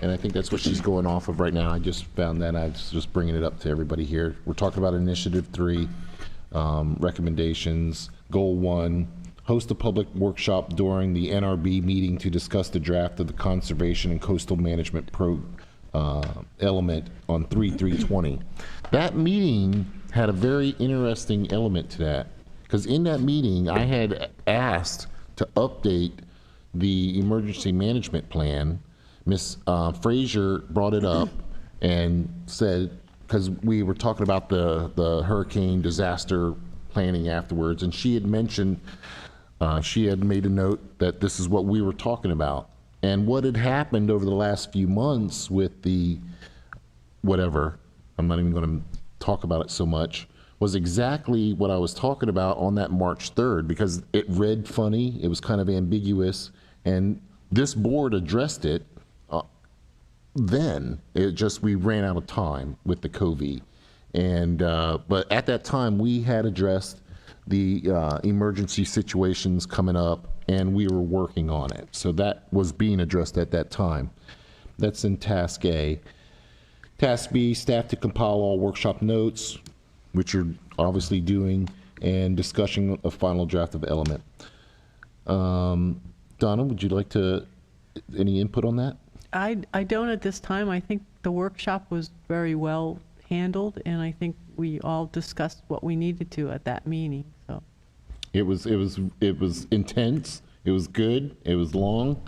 and I think that's what she's going off of right now. I just found that. I was just bringing it up to everybody here. We're talking about Initiative 3, recommendations. Goal 1, host a public workshop during the NRB meeting to discuss the draft of the Conservation and Coastal Management element on 3/3/20. That meeting had a very interesting element to that, because in that meeting, I had asked to update the emergency management plan. Ms. Frazier brought it up and said, because we were talking about the hurricane disaster planning afterwards, and she had mentioned, she had made a note that this is what we were talking about. And what had happened over the last few months with the whatever, I'm not even going to talk about it so much, was exactly what I was talking about on that March 3rd, because it read funny, it was kind of ambiguous, and this board addressed it then. It just, we ran out of time with the COVID. And, but at that time, we had addressed the emergency situations coming up, and we were working on it. So that was being addressed at that time. That's in Task A. Task B, staff to compile all workshop notes, which you're obviously doing, and discussion of final draft of element. Donna, would you like to, any input on that? I don't at this time. I think the workshop was very well handled, and I think we all discussed what we needed to at that meeting, so. It was intense, it was good, it was long,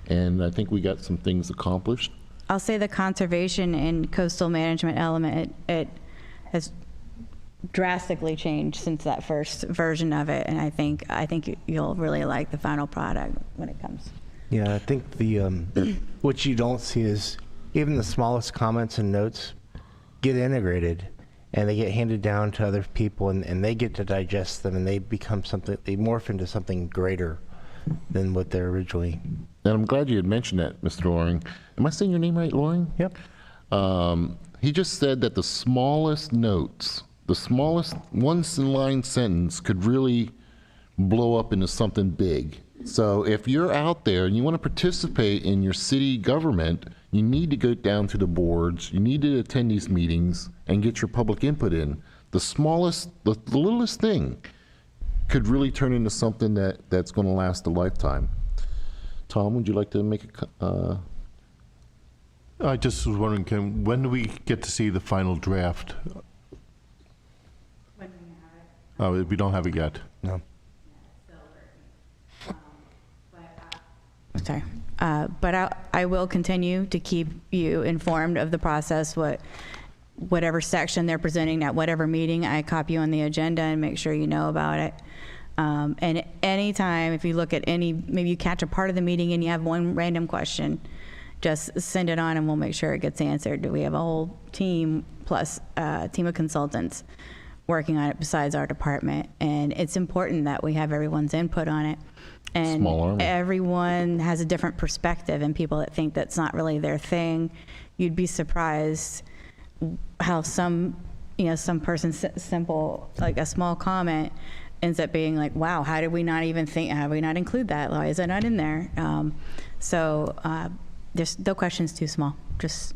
and I think we got some things accomplished. I'll say the conservation and coastal management element, it has drastically changed since that first version of it, and I think you'll really like the final product when it comes. Yeah, I think the what you don't see is even the smallest comments and notes get integrated, and they get handed down to other people, and they get to digest them, and they become something, they morph into something greater than what they're originally. And I'm glad you had mentioned that, Mr. Loring. Am I saying your name right, Loring? Yep. He just said that the smallest notes, the smallest one-line sentence could really blow up into something big. So if you're out there and you want to participate in your city government, you need to go down to the boards, you need to attend these meetings and get your public input in. The smallest, the littlest thing could really turn into something that's going to last a lifetime. Tom, would you like to make a I just was wondering, Kim, when do we get to see the final draft? When we have it. Oh, we don't have it yet. No. Sorry. But I will continue to keep you informed of the process, whatever section they're presenting at whatever meeting. I copy you on the agenda and make sure you know about it. And anytime, if you look at maybe you catch a part of the meeting and you have one random question, just send it on and we'll make sure it gets answered. We have a whole team plus a team of consultants working on it besides our department. And it's important that we have everyone's input on it. And everyone has a different perspective, and people that think that's not really their thing, you'd be surprised how some person's simple, like a small comment ends up being like, wow, how did we not even think, how did we not include that? Why is it not in there? There's no questions too small. Just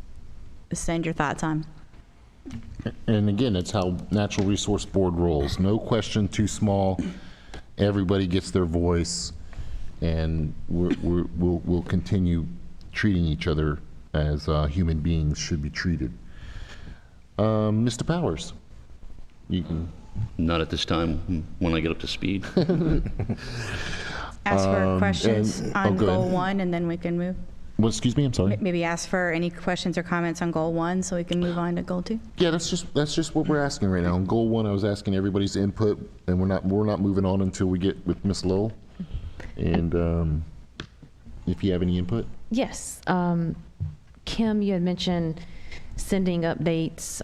send your thoughts on. And again, it's how Natural Resource Board rolls. No question too small. Everybody gets their voice, and we'll continue treating each other as human beings should be treated. Mr. Powers, you can. Not at this time, when I get up to speed. Ask for questions on go goal ahead. 1, and then we can move. Well, excuse me, I'm sorry. Maybe ask for any questions or comments on goal 1 so we can move on to goal 2. Yeah, that's just what we're asking right now. On goal 1, I was asking everybody's input, and we're not moving on until we get with Ms. Lowell. And if you have any input. Yes. Kim, you had mentioned sending updates.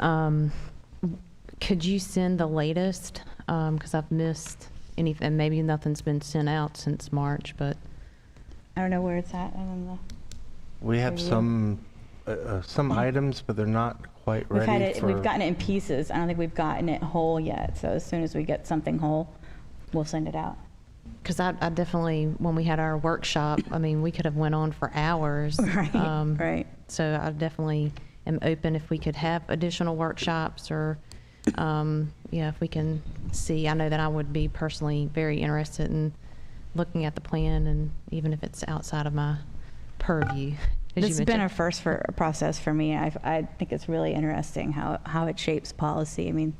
Could you send the latest? Because I've missed anything. Maybe nothing's been sent out since March, but. I don't know where it's at. I don't know. We have some items, but they're not quite ready. We've gotten it in pieces. I don't think we've gotten it whole yet. So as soon as we get something whole, we'll send it out. Because I definitely, when we had our workshop, I mean, we could have went on for hours. Right, right. So I definitely am open if we could have additional workshops or, if we can see. I know that I would be personally very interested in looking at the plan, and even if it's outside of my purview. This has been a first process for me. I think it's really interesting how it shapes policy. I mean,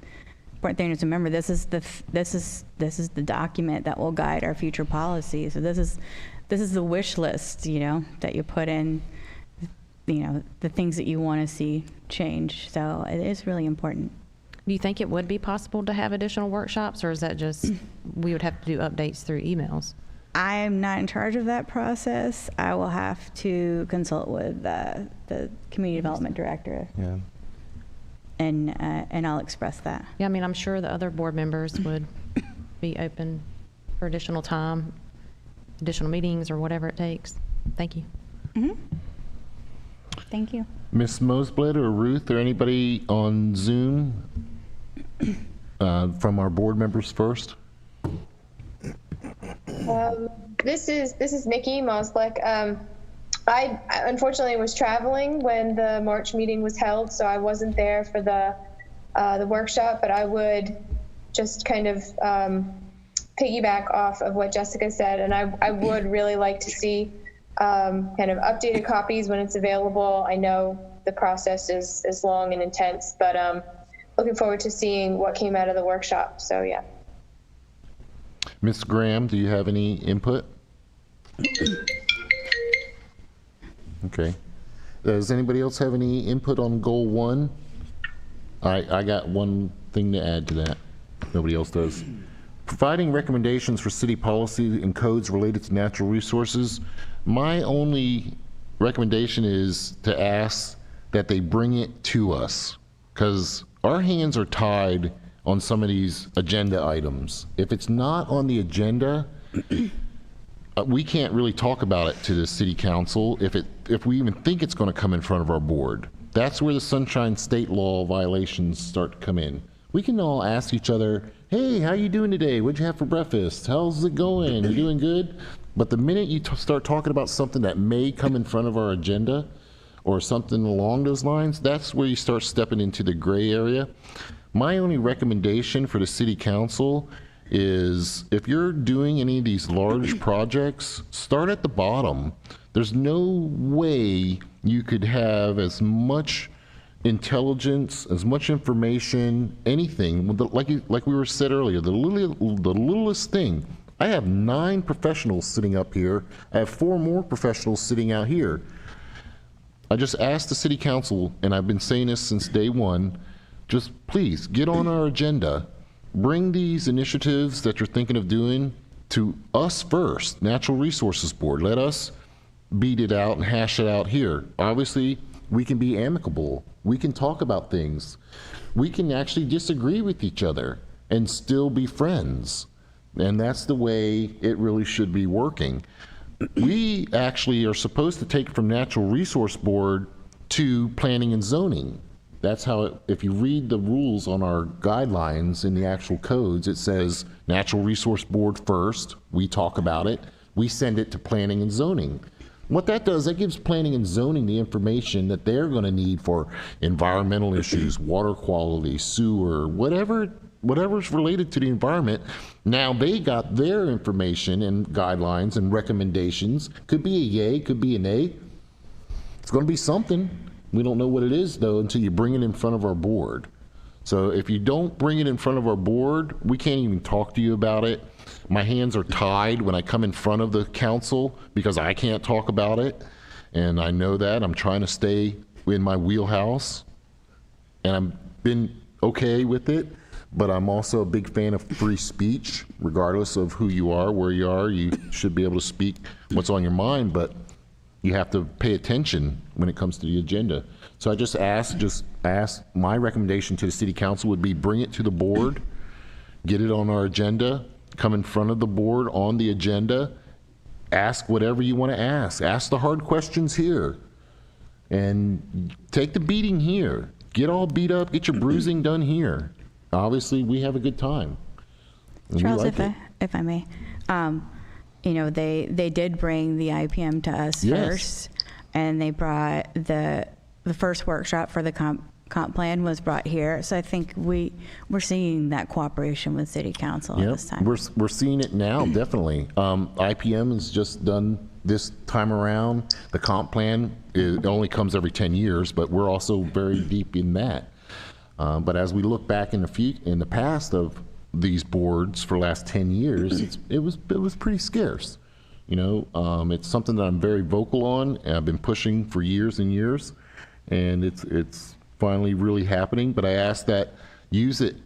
important thing is to remember, this is the document that will guide our future policy. So this is the wish list, that you put in, the things that you want to see change. So it is really important. Do you think it would be possible to have additional workshops, or is that just we would have to do updates through emails? I'm not in charge of that process. I will have to consult with the community development director. Yeah. and I'll express that. Yeah, I mean, I'm sure the other board members would be open for additional time, additional meetings, or whatever it takes. Thank you. Thank you. Ms. Mosbled or Ruth or anybody on Zoom from our board members first? This is Nikki Mosblick. I unfortunately was traveling when the March meeting was held, so I wasn't there for the workshop, but I would just kind of piggyback off of what Jessica said, and I would really like to see kind of updated copies when it's available. I know the process is long and intense, but looking forward to seeing what came out of the workshop. So yeah. Ms. Graham, do you have any input? Okay. Does anybody else have any input on goal 1? I got one thing to add to that. Nobody else does. Providing recommendations for city policy and codes related to natural resources. My only recommendation is to ask that they bring it to us, because our hands are tied on some of these agenda items. If it's not on the agenda, we can't really talk about it to the city council if we even think it's going to come in front of our board. That's where the Sunshine State law violations start to come in. We can all ask each other, hey, how you doing today? What'd you have for breakfast? How's it going? You doing good? But the minute you start talking about something that may come in front of our agenda or something along those lines, that's where you start stepping into the gray area. My only recommendation for the city council is if you're doing any of these large projects, start at the bottom. There's no way you could have as much intelligence, as much information, anything, like we were said earlier, the littlest thing. I have 9 professionals sitting up here. I have 4 more professionals sitting out here. I just asked the city council, and I've been saying this since day one, just please get on our agenda. Bring these initiatives that you're thinking of doing to us first, Natural Resources Board. Let us beat it out and hash it out here. Obviously, we can be amicable. We can talk about things. We can actually disagree with each other and still be friends. And that's the way it really should be working. We actually are supposed to take from Natural Resource Board to Planning and Zoning. That's how if you read the rules on our guidelines in the actual codes, it says Natural Resource Board first, we talk about it, we send it to Planning and Zoning. What that does, that gives Planning and Zoning the information that they're going to need for environmental issues, water quality, sewer, whatever's related to the environment. Now they got their information and guidelines and recommendations. Could be a yay, could be a nay. It's going to be something. We don't know what it is, though, until you bring it in front of our board. So if you don't bring it in front of our board, we can't even talk to you about it. My hands are tied when I come in front of the council because I can't talk about it. And I know that. I'm trying to stay in my wheelhouse. And I've been okay with it. But I'm also a big fan of free speech. Regardless of who you are, where you are, you should be able to speak what's on your mind. But you have to pay attention when it comes to the agenda. So I just ask, my recommendation to the city council would be bring it to the board, get it on our agenda, come in front of the board on the agenda, ask whatever you want to ask the hard questions here, and take the beating here. Get all beat up, get your bruising done here. Obviously, we have a good time. Charles, if I may, you know, they did bring the IPM to us first, and they brought the first workshop for the comp plan was brought here. So I think we're seeing that cooperation with City Council at this time. We're seeing it now, definitely. IPM has just done this time around. The comp plan, it only comes every 10 years, but we're also very deep in that. But as we look back in the past of these boards for the last 10 years, it was pretty scarce. You know, it's something that I'm very vocal on, and I've been pushing for years and years, and it's finally really happening. But I ask that use it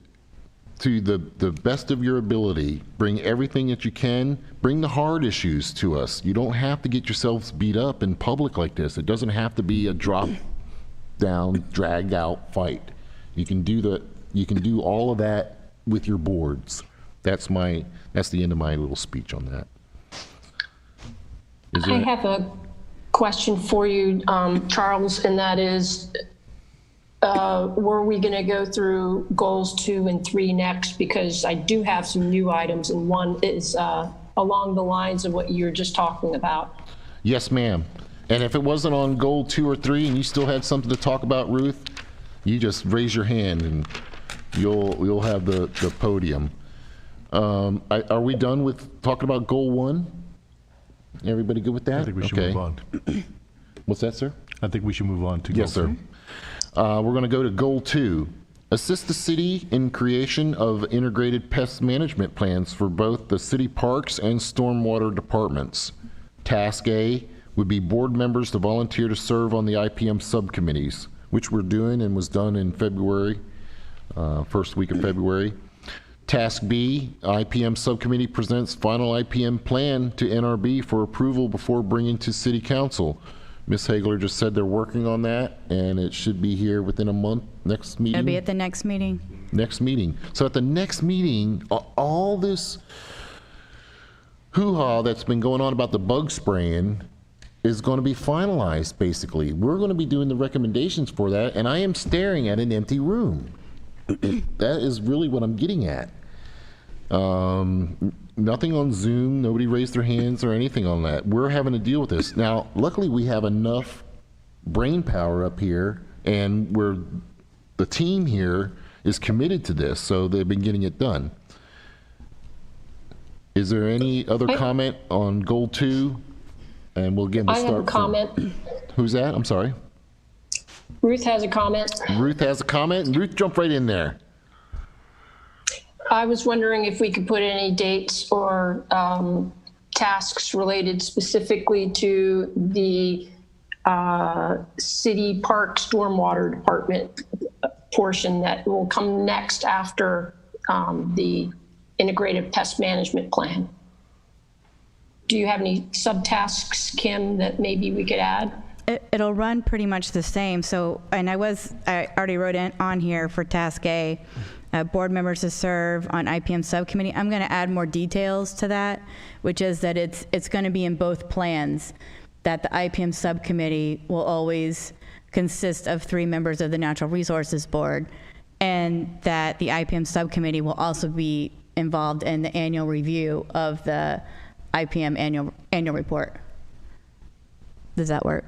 to the best of your ability. Bring everything that you can. Bring the hard issues to us. You don't have to get yourselves beat up in public like this. It doesn't have to be a drop down, drag out fight. You can do all of that with your boards. That's the end of my little speech on that. I have a question for you, Charles, and that is, were we going to go through goals 2 and 3 next? Because I do have some new items, and one is along the lines of what you were just talking about. Yes, ma'am. And if it wasn't on goal 2 or 3 and you still had something to talk about, Ruth, you just raise your hand and you'll have the podium. Are we done with talking about goal 1? Everybody good with that? I think we should move on. What's that, sir? I think we should move on to goal Yes, sir. We're going to go to goal 2. Assist the city in creation of integrated pest management plans for both the city parks and stormwater departments. Task A would be board members to volunteer to serve on the IPM subcommittees, which we're doing and was done in February, first week of February. Task B, IPM subcommittee presents final IPM plan to NRB for approval before bringing to city council. Ms. Hagler just said they're working on that, and it should be here within a month, next meeting. It'll be at the next meeting. Next meeting. So at the next meeting, all this hoo-ha that's been going on about the bug spraying is going to be finalized, basically. We're going to be doing the recommendations for that, and I am staring at an empty room. That is really what I'm getting at. Nothing on Zoom, nobody raised their hands or anything on that. We're having to deal with this. Now, luckily we have enough brain power up here, and the team here is committed to this, so they've been getting it done. Is there any other comment on goal 2? And we'll again, I have a comment. Who's that? I'm sorry. Ruth has a comment. Ruth has a comment, and Ruth, jump right in there. I was wondering if we could put any dates or tasks related specifically to the city park stormwater department portion that will come next after the integrated pest management plan. Do you have any subtasks, Kim, that maybe we could add? It'll run pretty much the same. So, and I already wrote on here for task A, board members to serve on IPM subcommittee. I'm going to add more details to that, which is that it's going to be in both plans, that the IPM subcommittee will always consist of 3 members of the Natural Resources Board, and that the IPM subcommittee will also be involved in the annual review of the IPM annual report. Does that work?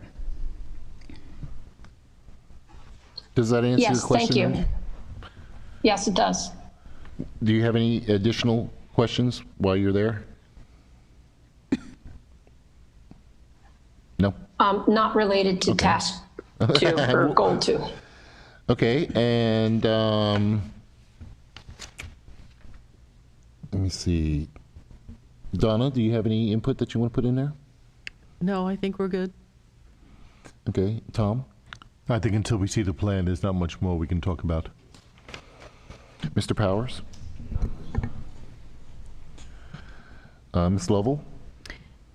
Does that answer your Yes, question? thank you. Yes, it does. Do you have any additional questions while you're there? No? Not related to task 2 or goal 2. Okay, and let me see. Donna, do you have any input that you want to put in there? No, I think we're good. Okay, Tom? I think until we see the plan, there's not much more we can talk about. Mr. Powers? Ms. Lovell?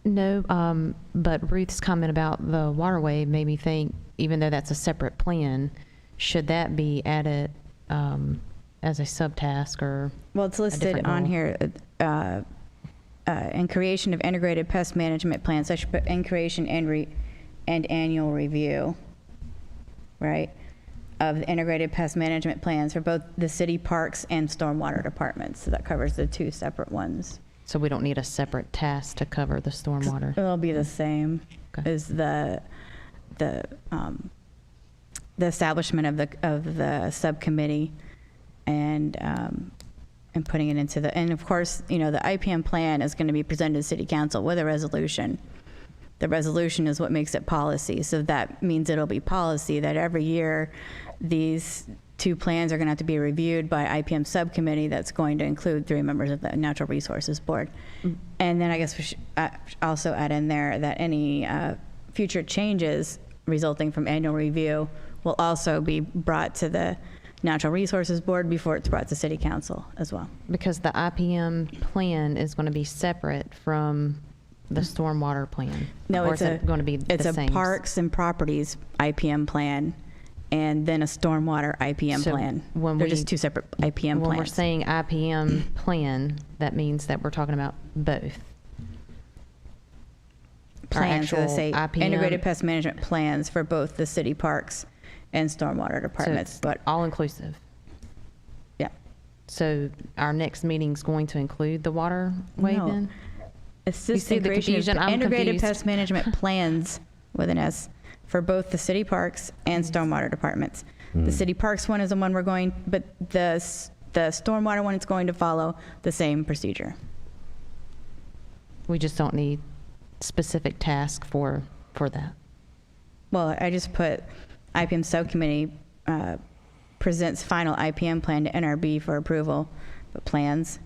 No, but Ruth's comment about the waterway made me think, even though that's a separate plan, should that be added as a subtask or? Well, it's listed on here, in creation of integrated pest management plans. I should put in creation and annual review, right, of the integrated pest management plans for both the city parks and stormwater departments. So that covers the 2 separate ones. So we don't need a separate task to cover the stormwater? It'll be the same as the establishment of the subcommittee and putting it into and of course, you know, the IPM plan is going to be presented to City Council with a resolution. The resolution is what makes it policy. So that means it'll be policy that every year these 2 plans are going to have to be reviewed by IPM subcommittee that's going to include 3 members of the Natural Resources Board. And then I guess we should also add in there that any future changes resulting from annual review will also be brought to the Natural Resources Board before it's brought to City Council as well. Because the IPM plan is going to be separate from the stormwater plan? No, Or it's is it going to be the same? Parks and Properties IPM plan, and then a stormwater IPM So plan. when They're we- just two separate IPM When we're plans. saying IPM plan, that means that we're talking about both. Our Plans, so they actual say IPM. integrated pest management plans for both the city parks and stormwater So departments, it's but all inclusive. yeah. So our next meeting's going to include the waterway No. then? Assist see the integration confusion? of I'm integrated confused. pest management plans with an S for both the city parks and Mm-hmm. stormwater departments. The city parks one is the one we're going, but the stormwater one is going to follow the same procedure. We just don't need specific task for that. Well, I just put IPM subcommittee presents final IPM plan to NRB for approval, but plans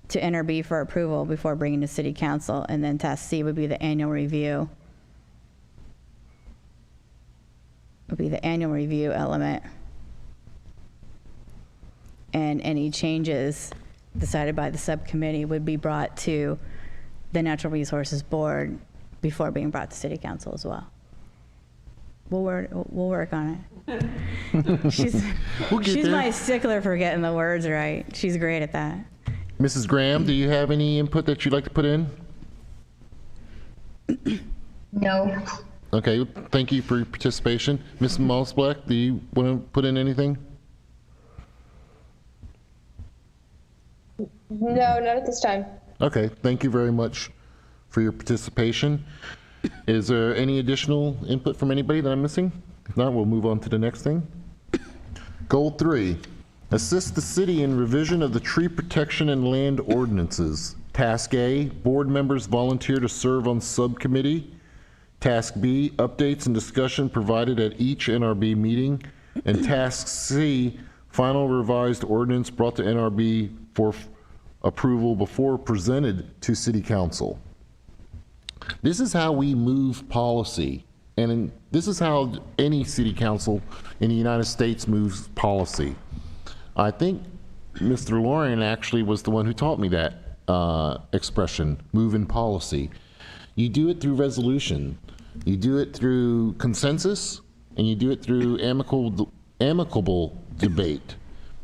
to NRB for approval before bringing to city council. And then task C would be the annual review. Would be the annual review element. And any changes decided by the subcommittee would be brought to the Natural Resources Board before being brought to city council as well. We'll work on it. She's there. my stickler for getting the words right. She's great at that. Mrs. Graham, do you have any input that you'd like to put in? No. Okay, thank you for your participation. Ms. Malsbleck, do you want to put in anything? No, not at this time. Okay, thank you very much for your participation. Is there any additional input from anybody that I'm missing? If not, we'll move on to the next thing. Goal 3, assist the city in revision of the tree protection and land ordinances. Task A, board members volunteer to serve on subcommittee. Task B, updates and discussion provided at each NRB meeting. And Task C, final revised ordinance brought to NRB for approval before presented to City Council. This is how we move policy, and this is how any city council in the United States moves policy. I think Mr. Lorian actually was the one who taught me that expression, move in policy. You do it through resolution, you do it through consensus, and you do it through amicable debate.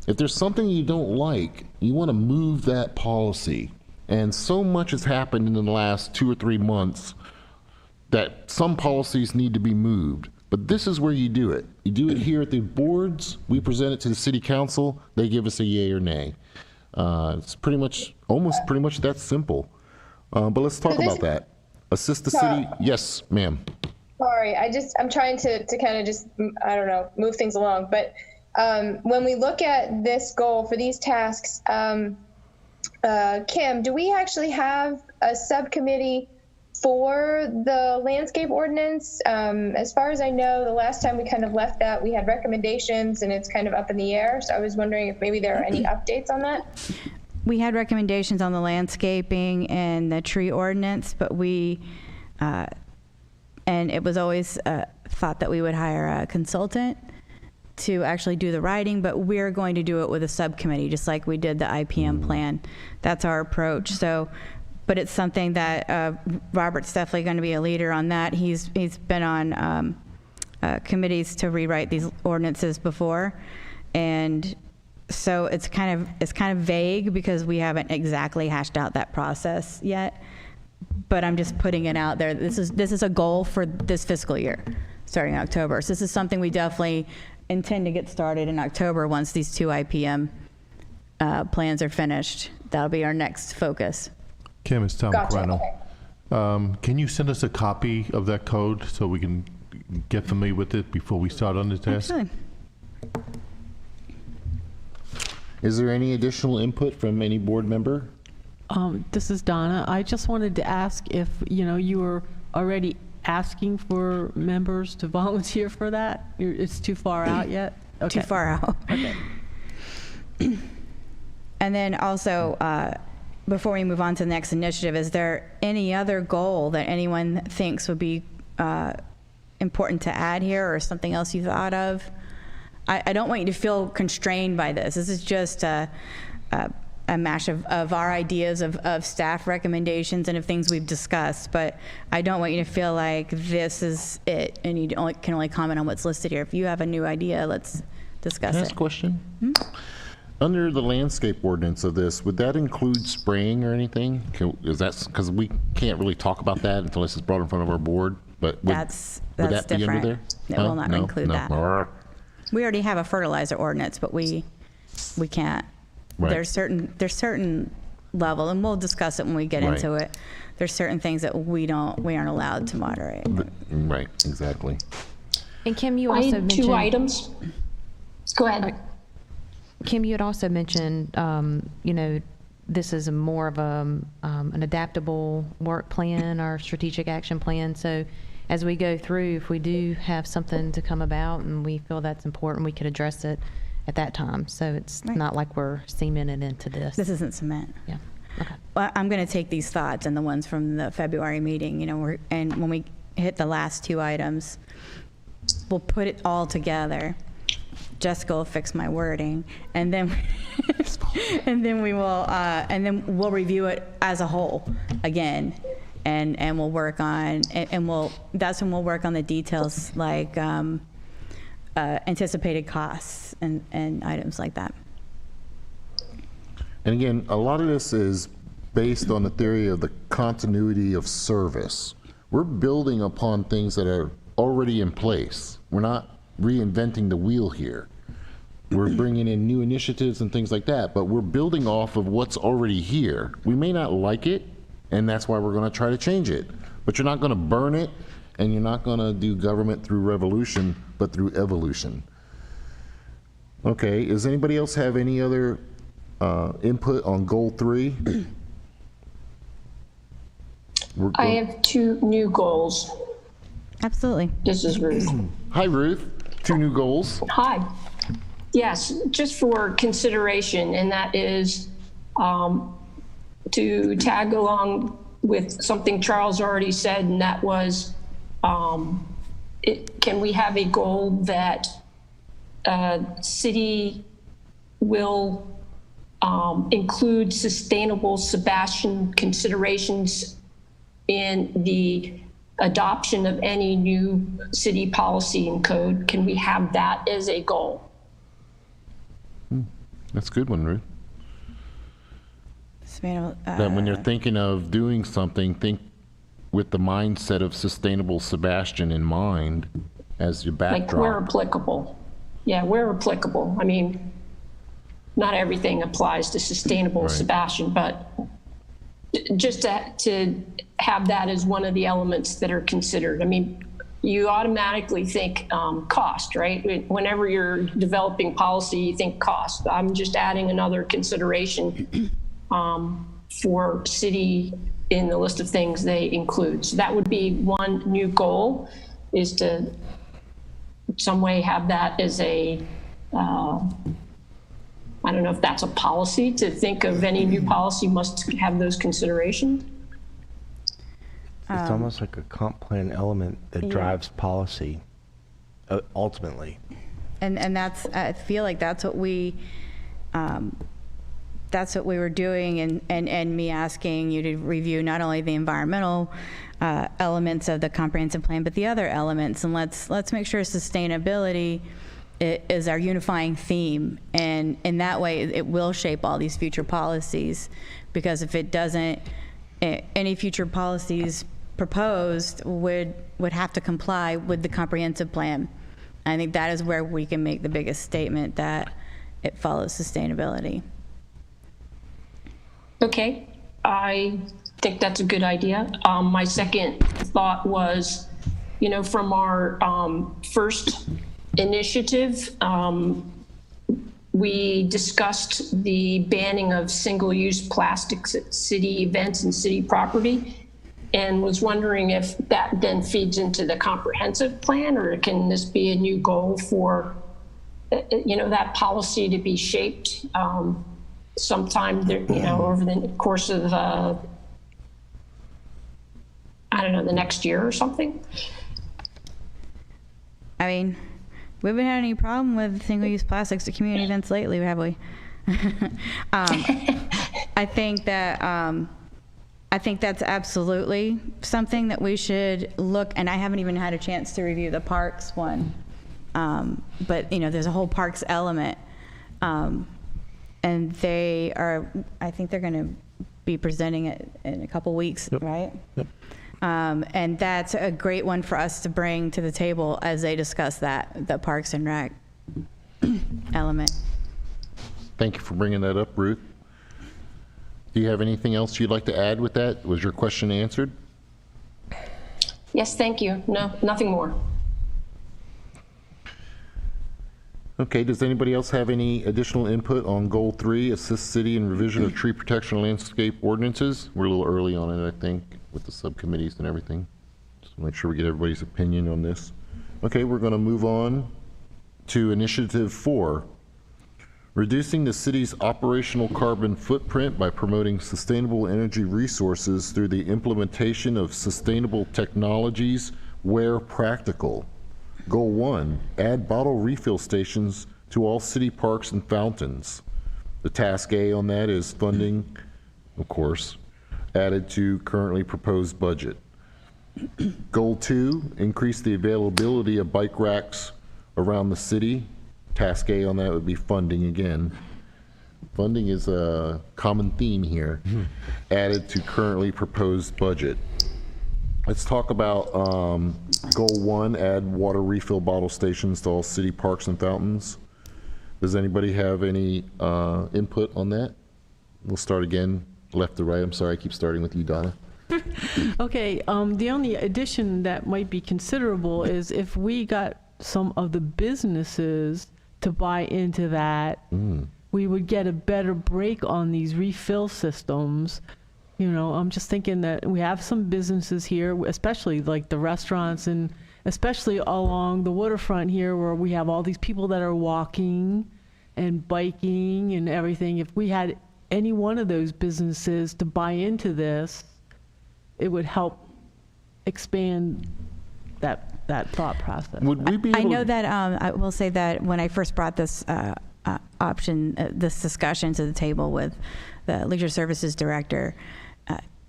If there's something you don't like, you want to move that policy. And so much has happened in the last 2 or 3 months that some policies need to be moved. But this is where you do it. You do it here at the boards. We present it to the city council. They give us a yay or nay. It's pretty much, almost pretty much that simple. But let's talk about that. Assist the city. Yes, ma'am. Sorry, I'm trying to kind of just, I don't know, move things along. But when we look at this goal for these tasks, Kim, do we actually have a subcommittee for the landscape ordinance? As far as I know, the last time we kind of left that, we had recommendations and it's kind of up in the air. So I was wondering if maybe there are any updates on that. We had recommendations on the landscaping and the tree ordinance, but and it was always thought that we would hire a consultant to actually do the writing, but we're going to do it with a subcommittee, just like we did the IPM plan. That's our approach. So, but it's something that Robert's definitely going to be a leader on that. He's been on committees to rewrite these ordinances before, and so it's kind of vague because we haven't exactly hashed out that process yet. But I'm just putting it out there. This is a goal for this fiscal year, starting in October. So this is something we definitely intend to get started in October once these 2 IPM plans are finished. That'll be our next focus. Kim, it's Tom Gotcha. Corano. Can you send us a copy of that code so we can get familiar with it before we start on the task? Absolutely. Is there any additional input from any board member? This is Donna. I just wanted to ask if, you were already asking for members to volunteer for that? It's too far out yet? Okay. Too far out. Okay. And then also, before we move on to the next initiative, is there any other goal that anyone thinks would be important to add here, or something else you thought of? I don't want you to feel constrained by this. This is just a a mash of our ideas of staff recommendations and of things we've discussed, but I don't want you to feel like this is it and you can only comment on what's listed here. If you have a new idea, let's discuss Can I it. ask a question? Under the landscape ordinance of this, would that include spraying or anything? Is that, because we can't really talk about that until this is brought in front of our board, but would That's would that be under different. there? It will not include that. No. We already have a fertilizer ordinance, but we can't. Right. There's certain level, and we'll discuss it when we get Right. into it. There's certain things that we aren't allowed to moderate. Right, exactly. And Kim, you I also had mentioned. two items. Go ahead. Kim, you had also mentioned, this is more of an adaptable work plan or strategic action plan. So as we go through, if we do have something to come about and we feel that's important, we could address it at that time. So it's Right. not like we're cemented into this. This isn't cement. Yeah. Okay. Well, I'm going to take these thoughts and the ones from the February meeting, and when we hit the last two items, we'll put it all together. Jessica will fix my wording, and then and then we'll review it as a whole again, and we'll work on that's when we'll work on the details like anticipated costs and items like that. And again, a lot of this is based on the theory of the continuity of service. We're building upon things that are already in place. We're not reinventing the wheel here. We're bringing in new initiatives and things like that, but we're building off of what's already here. We may not like it, and that's why we're going to try to change it. But you're not going to burn it, and you're not going to do government through revolution, but through evolution. Okay, does anybody else have any other input on goal 3? I have two new goals. Absolutely. This is Ruth. Hi, Ruth. 2 new goals. Hi. Yes, just for consideration, and that is to tag along with something Charles already said, and that was, can we have a goal that city will include sustainable Sebastian considerations in the adoption of any new city policy and code? Can we have that as a goal? That's a good one, Ruth. That when you're Uh, thinking of doing something, think with the mindset of sustainable Sebastian in mind as your Like where backdrop. applicable. Yeah, where applicable. I mean, not everything applies to sustainable Right. Sebastian, but just to have that as one of the elements that are considered. I mean, you automatically think cost, right? Whenever you're developing policy, you think cost. I'm just adding another consideration for city in the list of things they include. So that would be one new goal, is to some way have that as a, I don't know if that's a policy, to think of any new policy must have those considerations. It's almost like a comp plan element that drives policy, ultimately. And that's, I feel like that's what we were doing, and me asking you to review not only the environmental elements of the comprehensive plan, but the other elements, and let's make sure sustainability is our unifying theme, and in that way it will shape all these future policies, because if it doesn't, any future policies proposed would have to comply with the comprehensive plan. I think that is where we can make the biggest statement that it follows sustainability. Okay, I think that's a good idea. My second thought was, from our first initiative, we discussed the banning of single-use plastics at city events and city property, and was wondering if that then feeds into the comprehensive plan, or can this be a new goal for, that policy to be shaped sometime there, over the course of, the next year or something? I mean, we haven't had any problem with single-use plastics at community events lately, have we? I think that I think that's absolutely something that we should look. And I haven't even had a chance to review the parks one, but you know, there's a whole parks element, and they are. I think they're going to be presenting it in a couple weeks, right? Yep. And that's a great one for us to bring to the table as they discuss that, the Parks and Rec element. Thank you for bringing that up, Ruth. Do you have anything else you'd like to add with that? Was your question answered? Yes, thank you. No, nothing more. Okay, does anybody else have any additional input on Goal 3, assist city in revision of tree protection and landscape ordinances? We're a little early on it, I think, with the subcommittees and everything. Just make sure we get everybody's opinion on this. Okay, we're going to move on to Initiative 4, reducing the city's operational carbon footprint by promoting sustainable energy resources through the implementation of sustainable technologies where practical. Goal 1, add bottle refill stations to all city parks and fountains. The task A on that is funding, of course, added to currently proposed budget. Goal 2, increase the availability of bike racks around the city. Task A on that would be funding again. Funding is a common theme here, added to currently proposed budget. Let's talk about Goal 1, add water refill bottle stations to all city parks and fountains. Does anybody have any input on that? We'll start again, left to right. I'm sorry, I keep starting with you, Donna. Okay, the only addition that might be considerable is if we got some of the businesses to buy into that, we would get a better break on these refill systems. You know, I'm just thinking that we have some businesses here, especially like the restaurants and especially along the waterfront here where we have all these people that are walking and biking and everything. If we had any one of those businesses to buy into this, it would help expand that thought process. Would we be able I know that I will say that when I first brought this this discussion to the table with the Leisure Services Director,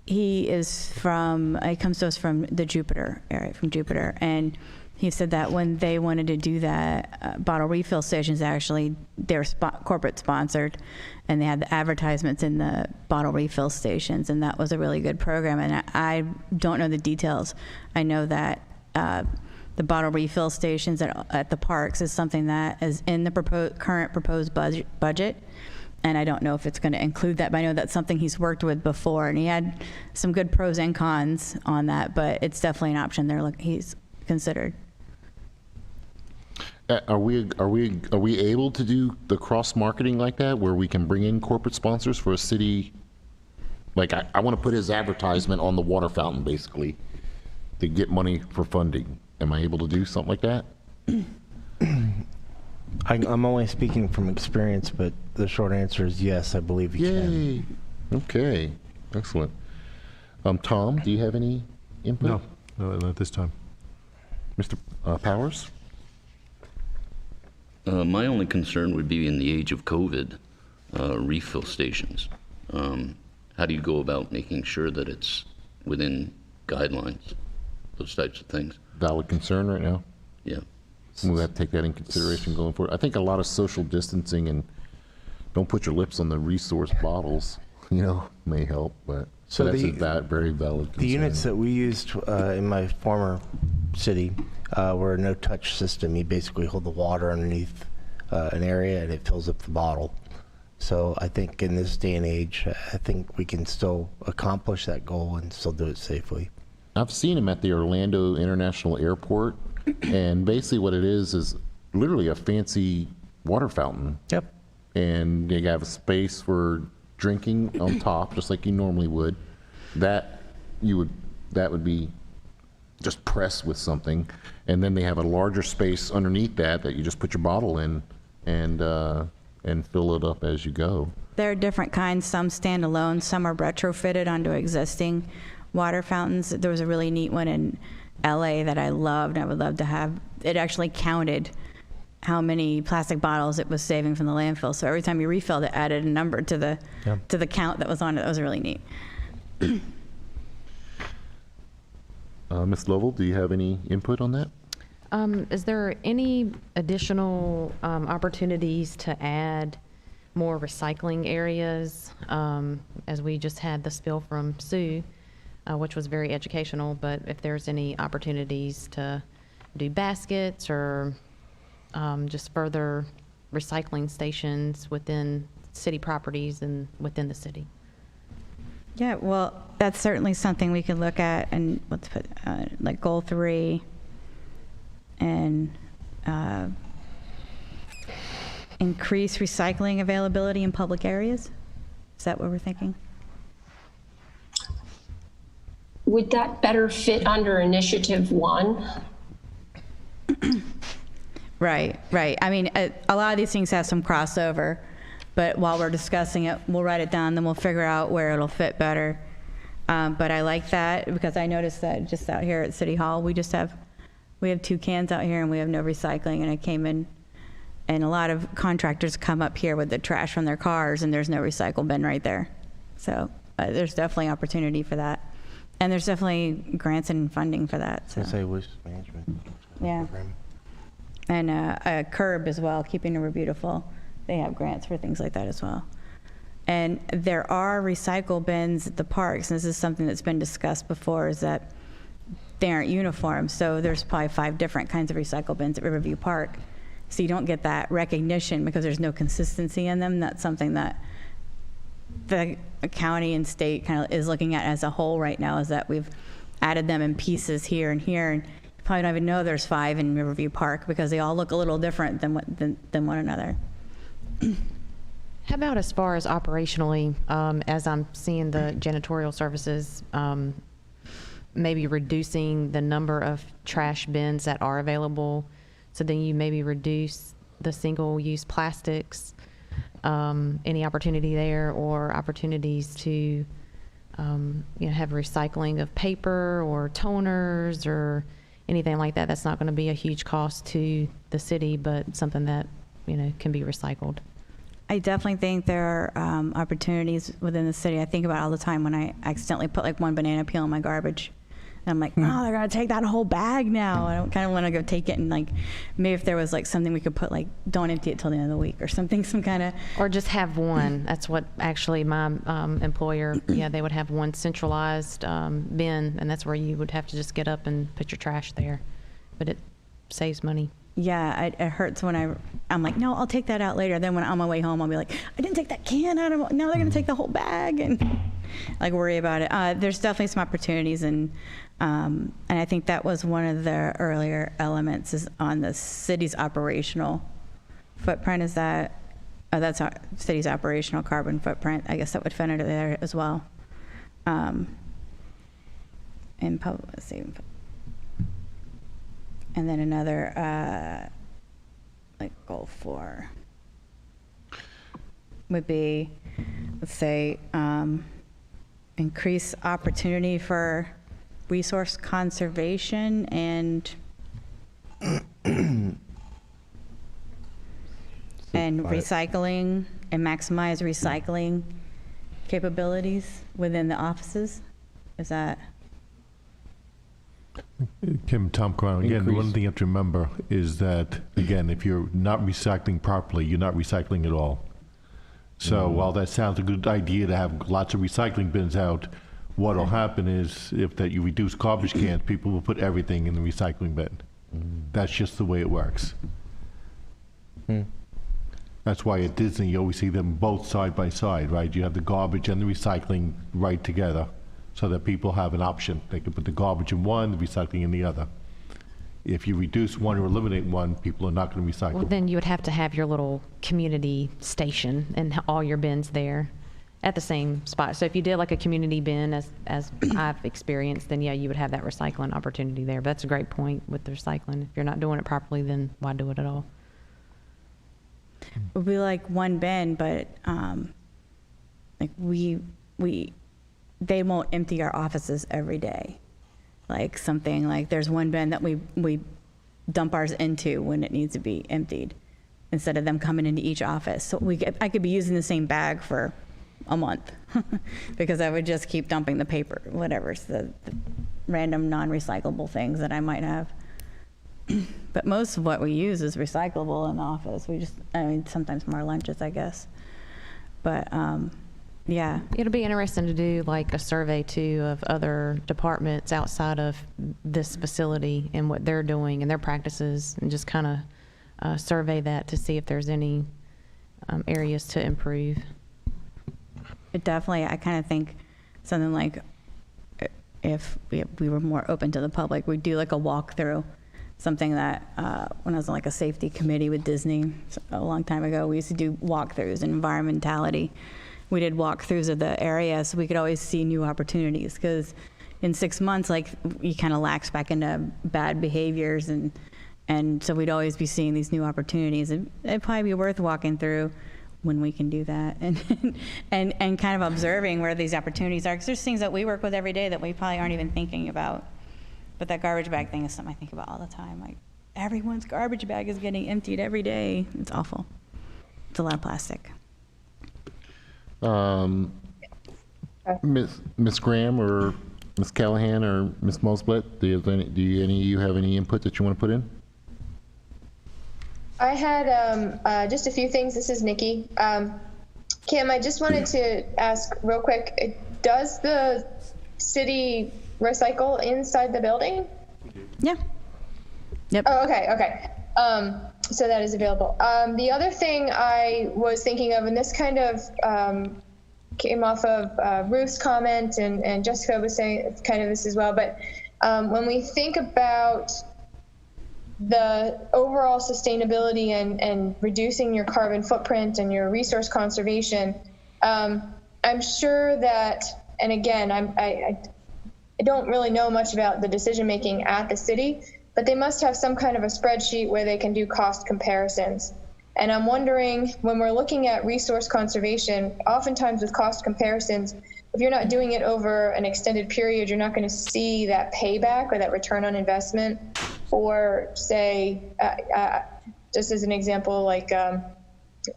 he comes to us from the Jupiter area, from Jupiter, and he said that when they wanted to do that, bottle refill stations, actually, they're corporate sponsored, and they had the advertisements in the bottle refill stations, and that was a really good program. And I don't know the details. I know that the bottle refill stations at the parks is something that is in the current proposed budget. And I don't know if it's going to include that, but I know that's something he's worked with before, and he had some good pros and cons on that, but it's definitely an option he's considered. Are we able to do the cross marketing like that, where we can bring in corporate sponsors for a city? Like I want to put his advertisement on the water fountain, basically, to get money for funding. Am I able to do something like that? I'm only speaking from experience, but the short answer is yes, I believe you can. Okay, excellent. Tom, do you have any input? No, not this time. Mr. Powers? My only concern would be in the age of COVID, refill stations. How do you go about making sure that it's within guidelines, those types of things? Valid concern right now. Yeah. We'll have to take that in consideration going forward. I think a lot of social distancing and don't put your lips on the resource bottles, may help, but So that's the- a very valid concern. The units that we used in my former city were a no-touch system. You basically hold the water underneath an area and it fills up the bottle. So I think in this day and age, I think we can still accomplish that goal and still do it safely. I've seen them at the Orlando International Airport, and basically what it is literally a fancy water fountain. Yep. And they have a space for drinking on top, just like you normally would. That would be just pressed with something, and then they have a larger space underneath that you just put your bottle in and fill it up as you go. There are different kinds. Some stand alone. Some are retrofitted onto existing water fountains. There was a really neat one in LA that I loved. I would love to have. It actually counted how many plastic bottles it was saving from the landfill. So every time you refilled it, added a number to the count that was on it. That was really neat. Ms. Lovell, do you have any input on that? Is there any additional opportunities to add more recycling areas? As we just had the spill from Sue, which was very educational, but if there's any opportunities to do baskets or just further recycling stations within city properties and within the city. Yeah, well, that's certainly something we could look at, and let's put like goal 3 and increase recycling availability in public areas. Is that what we're thinking? Would that better fit under Initiative 1? Right. I mean, a lot of these things have some crossover, but while we're discussing it, we'll write it down, then we'll figure out where it'll fit better. But I like that because I noticed that just out here at City Hall, we have 2 cans out here and we have no recycling. And I came in, and a lot of contractors come up here with the trash from their cars, and there's no recycle bin right there. So there's definitely opportunity for that. And there's definitely grants and funding for that. So. I say waste management. Yeah. Program. And a curb as well, Keeping the River Beautiful. They have grants for things like that as well. And there are recycle bins at the parks, and this is something that's been discussed before, is that they aren't uniform. So there's probably 5 different kinds of recycle bins at Riverview Park. So you don't get that recognition because there's no consistency in them. That's something that the county and state kind of is looking at as a whole right now, is that we've added them in pieces here and here. And you probably don't even know there's 5 in Riverview Park because they all look a little different than one another. How about as far as operationally, as I'm seeing the janitorial services, maybe reducing the number of trash bins that are available, so then you maybe reduce the single-use plastics, any opportunity there, or opportunities to have recycling of paper or toners or anything like that. That's not going to be a huge cost to the city, but something that can be recycled. I definitely think there are opportunities within the city. I think about it all the time when I accidentally put like 1 banana peel in my garbage. And I'm like, oh, they're going to take that whole bag now. I kind of want to go take it, and like maybe if there was like something we could put, like don't empty it till the end of the week or something, some kind of. Or just have one. That's what actually my employer, they would have one centralized bin, and that's where you would have to just get up and put your trash there. But it saves money. Yeah, it hurts when I'm like, no, I'll take that out later. Then when on my way home, I'll be like, I didn't take that can out of. Now they're going to take the whole bag, and like worry about it. There's definitely some opportunities, and I think that was one of the earlier elements is on the city's operational footprint. Is that that's our city's operational carbon footprint? I guess that would fit under there as well. In public, let's see. And then another, like goal 4 would be, let's say, increase opportunity for resource conservation and recycling, and maximize recycling capabilities within the offices. Is that? Tom Crown, again, Increase. one thing you have to remember is that, again, if you're not recycling properly, you're not recycling at all. So while that sounds a good idea to have lots of recycling bins out, what will happen is if that you reduce garbage cans, people will put everything in the recycling bin. That's just the way it works. That's why at Disney you always see them both side by side, right? You have the garbage and the recycling right together, so that people have an option. They can put the garbage in one, the recycling in the other. If you reduce one or eliminate one, people are not going to recycle. Well, then you would have to have your little community station and all your bins there at the same spot. So if you did like a community bin, as I've experienced, then yeah, you would have that recycling opportunity there. But that's a great point with the recycling. If you're not doing it properly, then why do it at all? It would be like one bin, but like they won't empty our offices every day. Like something like there's one bin that we dump ours into when it needs to be emptied, instead of them coming into each office. So I could be using the same bag for a month because I would just keep dumping the paper, whatever, the random non-recyclable things that I might have. But most of what we use is recyclable in the office. Sometimes more lunches, I guess. But yeah. It'll be interesting to do like a survey too of other departments outside of this facility and what they're doing and their practices, and just kind of survey that to see if there's any areas to improve. It definitely, I kind of think something like if we were more open to the public, we'd do like a walkthrough, something that when I was on like a safety committee with Disney a long time ago, we used to do walkthroughs and environmentality. We did walkthroughs of the area so we could always see new opportunities, because in 6 months, like, you kind of lax back into bad behaviors, and so we'd always be seeing these new opportunities. And it'd probably be worth walking through when we can do that, and kind of observing where these opportunities are, because there's things that we work with every day that we probably aren't even thinking about. But that garbage bag thing is something I think about all the time. Like, everyone's garbage bag is getting emptied every day. It's awful. It's a lot of plastic. Ms. Graham or Ms. Callahan or Ms. Mosblett, do you have any input that you want to put in? I had just a few things. This is Nikki. Kim, I just wanted to ask real quick, does the city recycle inside the building? Yeah. Yep. Oh, okay. So that is available. The other thing I was thinking of, and this kind of came off of Ruth's comment, and Jessica was saying kind of this as well, but when we think about the overall sustainability and reducing your carbon footprint and your resource conservation, I'm sure that, and again, I don't really know much about the decision making at the city, but they must have some kind of a spreadsheet where they can do cost comparisons. And I'm wondering, when we're looking at resource conservation, oftentimes with cost comparisons, if you're not doing it over an extended period, you're not going to see that payback or that return on investment. Or say, just as an example, like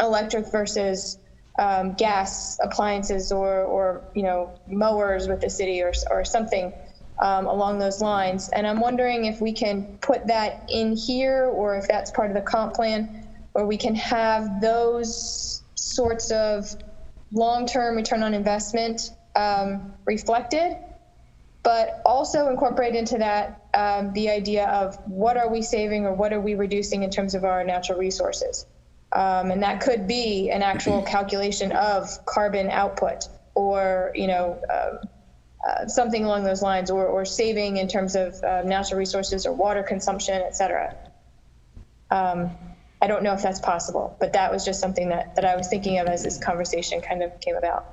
electric versus gas appliances, or mowers with the city, or something along those lines. And I'm wondering if we can put that in here, or if that's part of the comp plan, where we can have those sorts of long-term return on investment reflected, but also incorporate into that the idea of what are we saving or what are we reducing in terms of our natural resources. And that could be an actual calculation of carbon output, or something along those lines, or saving in terms of natural resources or water consumption, et cetera. I don't know if that's possible, but that was just something that I was thinking of as this conversation kind of came about.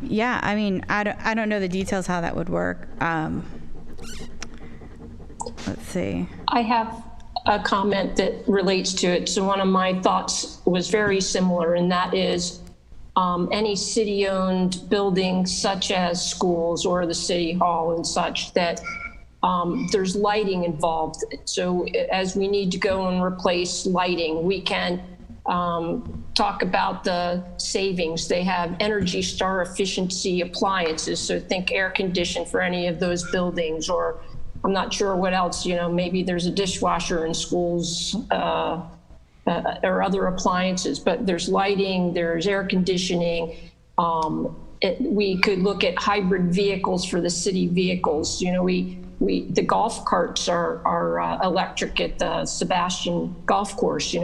Yeah, I mean, I don't know the details how that would work. Let's see. I have a comment that relates to it. So one of my thoughts was very similar, and that is any city-owned buildings such as schools or the city hall and such, that there's lighting involved. So as we need to go and replace lighting, we can talk about the savings. They have Energy Star efficiency appliances, so think air condition for any of those buildings, or I'm not sure what else, maybe there's a dishwasher in schools or other appliances, but there's lighting, there's air conditioning. We could look at hybrid vehicles for the city vehicles. The golf carts are electric at the Sebastian Golf Course.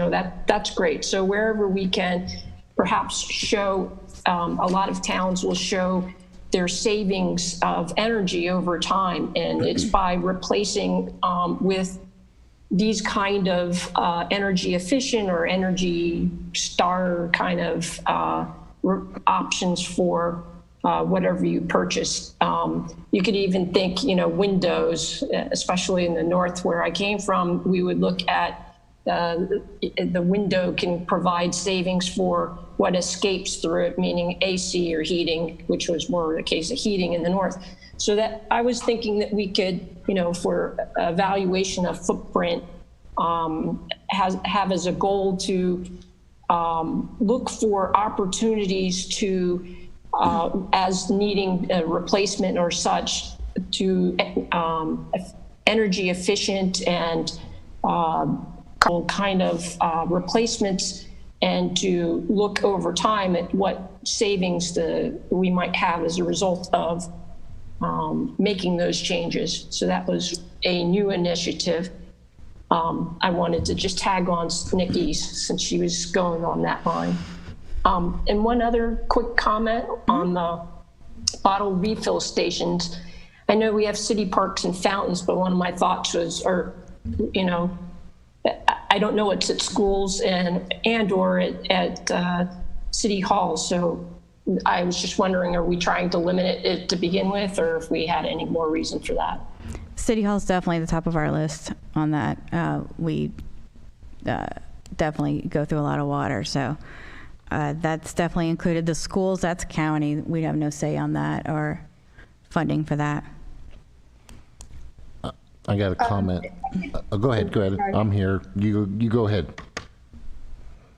That's great. So wherever we can perhaps show, a lot of towns will show their savings of energy over time, and it's by replacing with these kind of energy efficient or Energy Star kind of options for whatever you purchase. You could even think, windows, especially in the north where I came from, we would look at the window can provide savings for what escapes through it, meaning AC or heating, which was more the case of heating in the north. So that I was thinking that we could, for evaluation of footprint, have as a goal to look for opportunities to, as needing a replacement or such, to energy efficient and kind of replacements, and to look over time at what savings we might have as a result of making those changes. So that was a new initiative. I wanted to just tag on Nikki's since she was going on that line. And one other quick comment on the bottle refill stations. I know we have city parks and fountains, but one of my thoughts was, I don't know it's at schools and or at city halls. So I was just wondering, are we trying to limit it to begin with, or if we had any more reason for that? City Hall's definitely the top of our list on that. We definitely go through a lot of water, so that's definitely included. The schools, that's county. We have no say on that or funding for that. I got a comment. Go ahead. I'm here. You go ahead.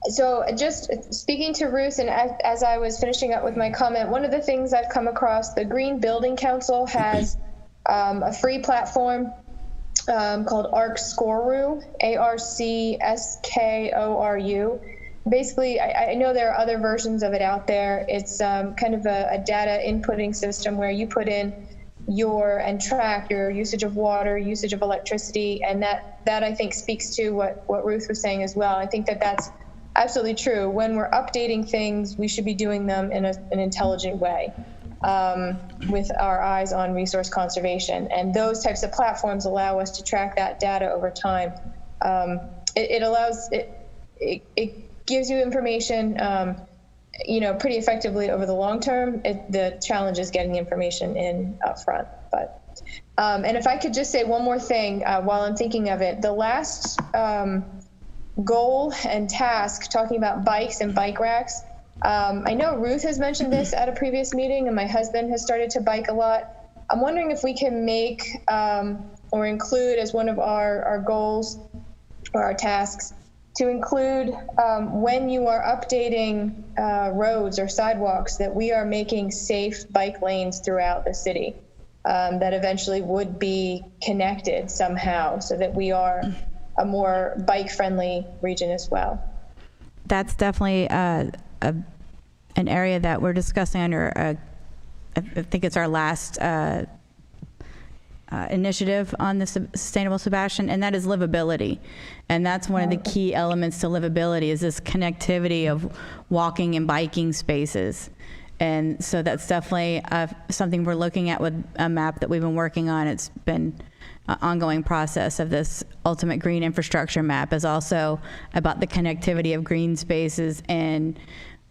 So just speaking to Ruth, and as I was finishing up with my comment, one of the things I've come across, the Green Building Council has a free platform called ArcScoru, ARCSKORU. Basically, I know there are other versions of it out there. It's kind of a data inputting system where you put in and track your usage of water, usage of electricity, and that I think speaks to what Ruth was saying as well. I think that's absolutely true. When we're updating things, we should be doing them in an intelligent way, with our eyes on resource conservation. And those types of platforms allow us to track that data over time. It gives you information, pretty effectively over the long term. The challenge is getting the information in up front. But and if I could just say one more thing while I'm thinking of it, the last goal and task talking about bikes and bike racks. I know Ruth has mentioned this at a previous meeting, and my husband has started to bike a lot. I'm wondering if we can make or include as one of our goals or our tasks to include when you are updating roads or sidewalks that we are making safe bike lanes throughout the city that eventually would be connected somehow so that we are a more bike-friendly region as well. That's definitely an area that we're discussing under, I think it's our last initiative on the Sustainable Sebastian, and that is livability. And that's one of the key elements to livability, is this connectivity of walking and biking spaces. And so that's definitely something we're looking at with a map that we've been working on. It's been an ongoing process of this ultimate green infrastructure map, is also about the connectivity of green spaces and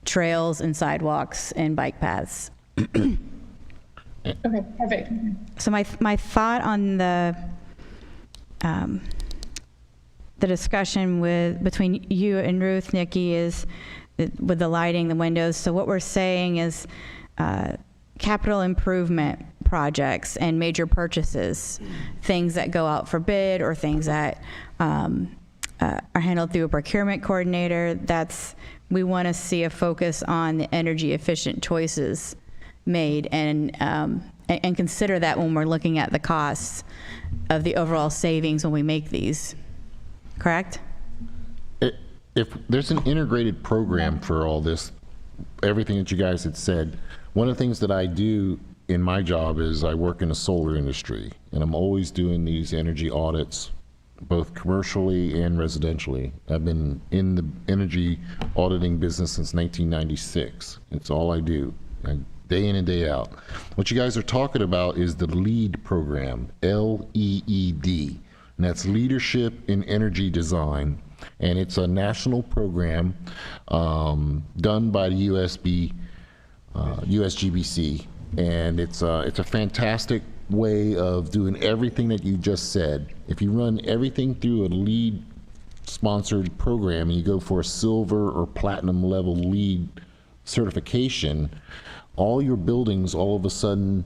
trails and sidewalks and bike paths. Okay, perfect. So my thought on the discussion between you and Ruth, Nikki, is with the lighting, the windows. So what we're saying is capital improvement projects and major purchases, things that go out for bid or things that are handled through a procurement coordinator. We want to see a focus on the energy efficient choices made, and consider that when we're looking at the costs of the overall savings when we make these. Correct? If there's an integrated program for all this, everything that you guys had said, one of the things that I do in my job is I work in the solar industry, and I'm always doing these energy audits, both commercially and residentially. I've been in the energy auditing business since 1996. It's all I do, day in and day out. What you guys are talking about is the LEED program, L-E-E-D, and that's Leadership in Energy Design. And it's a national program done by the USGBC, and it's a fantastic way of doing everything that you just said. If you run everything through a LEED sponsored program and you go for a silver or platinum level LEED certification, all your buildings all of a sudden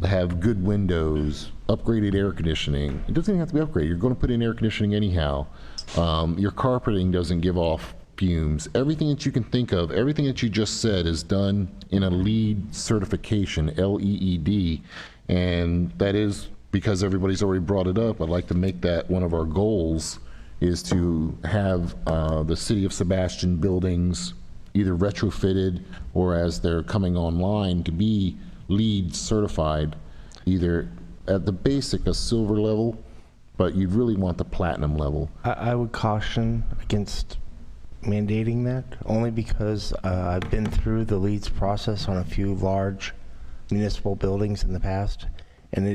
have good windows, upgraded air conditioning. It doesn't even have to be upgraded. You're going to put in air conditioning anyhow. Your carpeting doesn't give off fumes. Everything that you can think of, everything that you just said is done in a LEED certification, LEED. And that is because everybody's already brought it up. I'd like to make that one of our goals, is to have the City of Sebastian buildings either retrofitted or as they're coming online to be LEED certified, either at the basic, a silver level, but you really want the platinum level. I would caution against mandating that, only because I've been through the LEEDs process on a few large municipal buildings in the past, and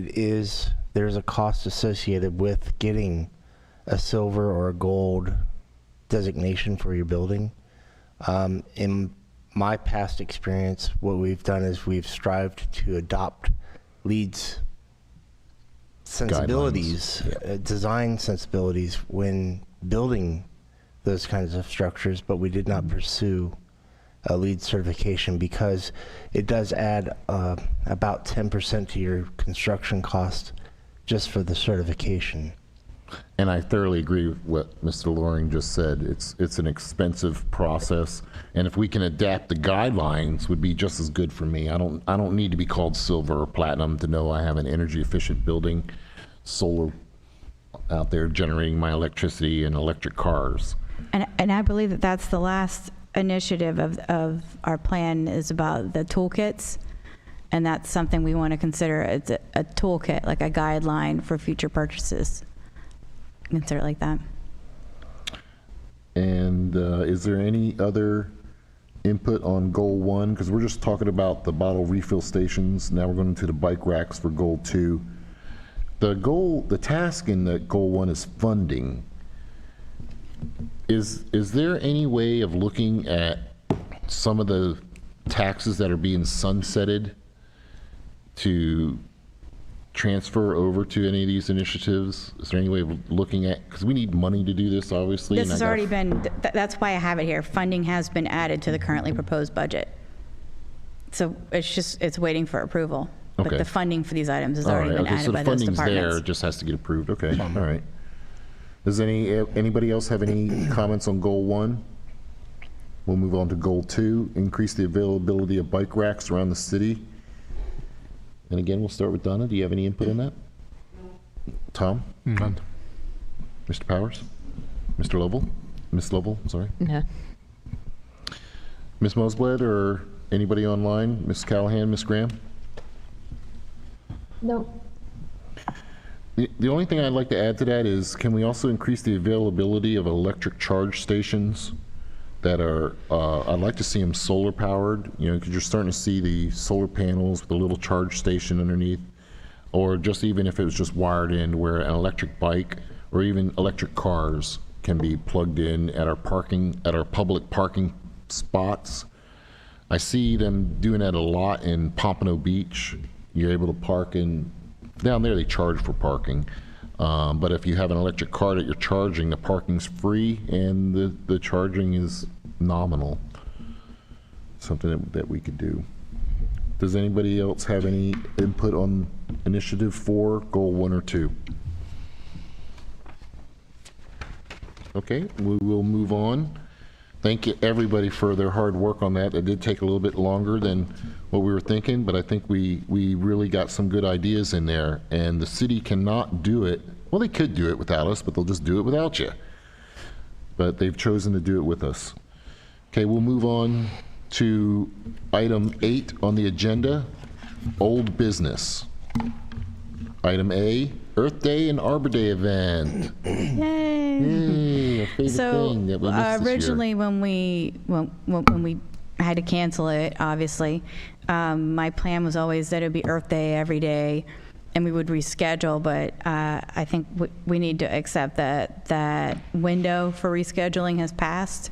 there's a cost associated with getting a silver or a gold designation for your building. In my past experience, what we've done is we've strived to adopt LEED's sensibilities, design sensibilities when building those kinds of structures, but we did not pursue a LEED certification because it does add about 10% to your construction cost just for the certification. And I thoroughly agree with what Mr. Loring just said. It's an expensive process, and if we can adapt the guidelines, would be just as good for me. I don't need to be called silver or platinum to know I have an energy efficient building, solar out there generating my electricity and electric cars. And I believe that that's the last initiative of our plan, is about the toolkits. And that's something we want to consider as a toolkit, like a guideline for future purchases. Consider it like that. And is there any other input on goal 1? Because we're just talking about the bottle refill stations. Now we're going to the bike racks for goal 2. The task in the goal 1 is funding. Is there any way of looking at some of the taxes that are being sunsetted to transfer over to any of these initiatives? Is there any way of looking at, because we need money to do this, obviously. This has already been, that's why I have it here. Funding has been added to the currently proposed budget. So it's waiting for approval. Okay. But the funding for these items has already been added by those So the funding's there, departments. it just has to get approved. Okay, all right. Does anybody else have any comments on goal 1? We'll move on to goal 2, increase the availability of bike racks around the city. And again, we'll start with Donna. Do you have any input on that? Tom? None. Mr. Powers? Mr. Lovell? Ms. Lovell, sorry. No. Ms. Mosbled or anybody online? Ms. Callahan, Ms. Graham? No. The only thing I'd like to add to that is, can we also increase the availability of electric charge stations that are, I'd like to see them solar powered, you know, because you're starting to see the solar panels with a little charge station underneath, or just even if it was just wired in, where an electric bike or even electric cars can be plugged in at our public parking spots. I see them doing that a lot in Pompano Beach. You're able to park in, down there they charge for parking. But if you have an electric car that you're charging, the parking's free and the charging is nominal. Something that we could do. Does anybody else have any input on initiative 4, goal 1 or 2? Okay, we will move on. Thank you everybody for their hard work on that. It did take a little bit longer than what we were thinking, but I think we really got some good ideas in there, and the city cannot do it. Well, they could do it without us, but they'll just do it without you. But they've chosen to do it with us. Okay, we'll move on to item 8 on the agenda, old business. Item A, Earth Day and Arbor Day event. Yay! Yay, a favorite thing that we missed this year. Originally, when we had to cancel it, obviously, my plan was always that it would be Earth Day every day, and we would reschedule. But I think we need to accept that window for rescheduling has passed,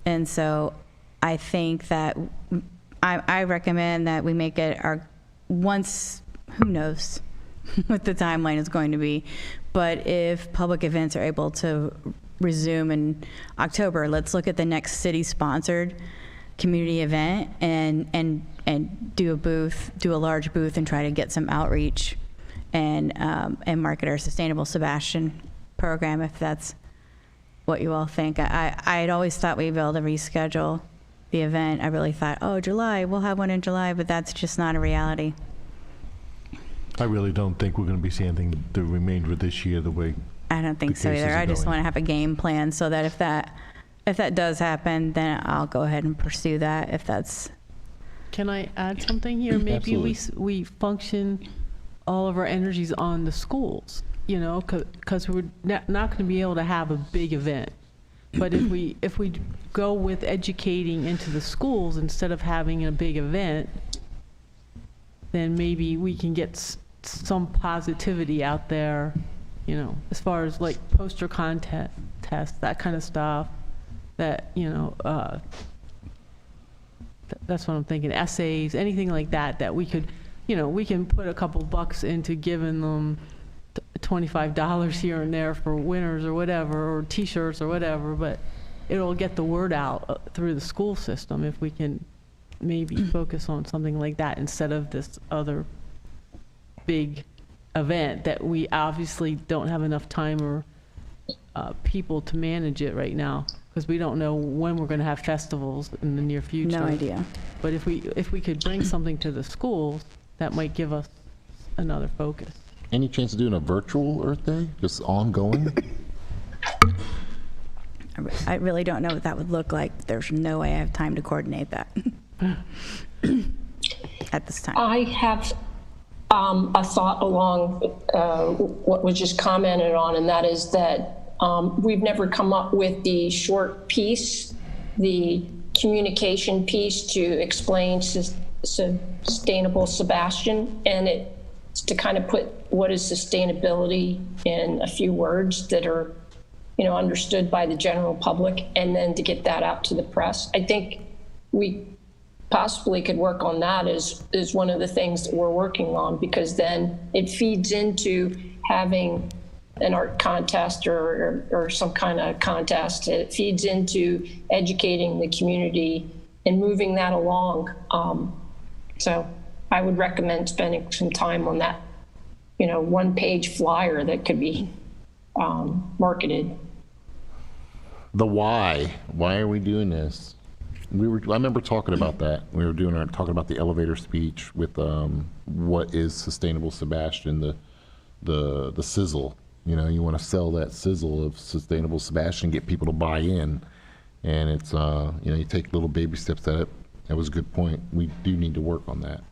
and so I think that I recommend that we make it our once. Who knows what the timeline is going to be, but if public events are able to resume in October, let's look at the next city-sponsored community event and do a large booth and try to get some outreach and market our Sustainable Sebastian program, if that's what you all think. I had always thought we'd be able to reschedule the event. I really thought, oh, July, we'll have one in July, but that's just not a reality. I really don't think we're going to be seeing anything the remainder of this year the way. I don't think so cases either. are I just going. want to have a game plan so that if that does happen, then I'll go ahead and pursue that if that's. Can I add something here? Maybe we function all of our energies on the schools, you know, because we're not going to be able to have a big event. But if we go with educating into the schools instead of having a big event, then maybe we can get some positivity out there, you know, as far as like poster contests, that kind of stuff. That, you know, that's what I'm thinking. Essays, anything like that, that we could, you know, we can put a couple bucks into giving them $25 here and there for winners or whatever, or T-shirts or whatever, but it'll get the word out through the school system if we can maybe focus on something like that instead of this other big event that we obviously don't have enough time or people to manage it right now, because we don't know when we're going to have festivals in the near future. No idea. But if we could bring something to the schools, that might give us another focus. Any chance of doing a virtual Earth Day, just ongoing? I really don't know what that would look like. There's no way I have time to coordinate that at this time. I have a thought along what was just commented on, and that is that we've never come up with the short piece, the communication piece to explain Sustainable Sebastian, and it's to kind of put what is sustainability in a few words that are, you know, understood by the general public, and then to get that out to the press. I think we possibly could work on that is one of the things that we're working on, because then it feeds into having an art contest or some kind of contest. It feeds into educating the community and moving that along. So I would recommend spending some time on that, you know, one-page flyer that could be marketed. The why. Why are we doing this? I remember talking about that. We were talking about the elevator speech with what is Sustainable Sebastian, the sizzle. You know, you want to sell that sizzle of Sustainable Sebastian, get people to buy in, and it's you know, you take little baby steps at it. That was a good point. We do need to work on that.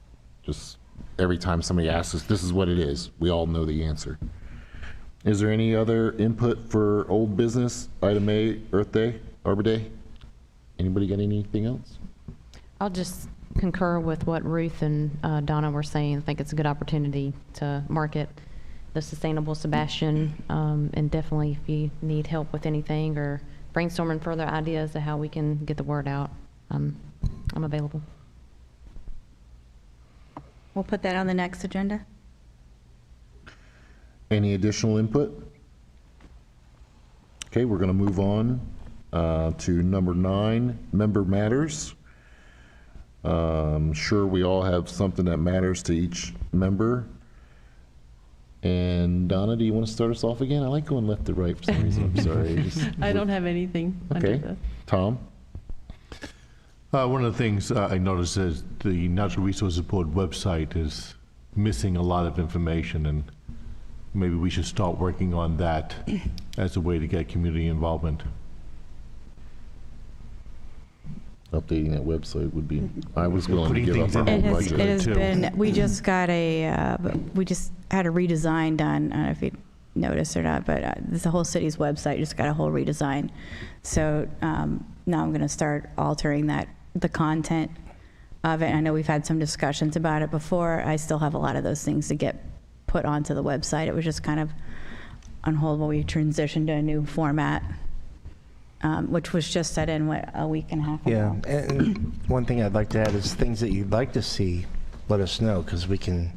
Just every time somebody asks us, this is what it is, we all know the answer. Is there any other input for old business, item A, Earth Day, Arbor Day? Anybody got anything else? I'll just concur with what Ruth and Donna were saying. I think it's a good opportunity to market the Sustainable Sebastian, and definitely if you need help with anything or brainstorming further ideas of how we can get the word out, I'm available. We'll put that on the next agenda. Any additional input? Okay, we're going to move on to number 9, member matters. Sure, we all have something that matters to each member. And Donna, do you want to start us off again? I like going left to right for some reason. I'm sorry. I don't have anything under Okay, the. Tom? One of the things I noticed is the Natural Resources Board website is missing a lot of information, and maybe we should start working on that as a way to get community involvement. Updating that website would be, I was willing to Putting give up things our in whole the budget. It has too. been, we just got we just had a redesign done. I don't know if you noticed or not, but the whole city's website just got a whole redesign. So now I'm going to start altering the content of it. I know we've had some discussions about it before. I still have a lot of those things to get put onto the website. It was just kind of on hold while we transitioned to a new format, which was just set in, a week and a half ago. Yeah, and one thing I'd like to add is things that you'd like to see, let us know, because we can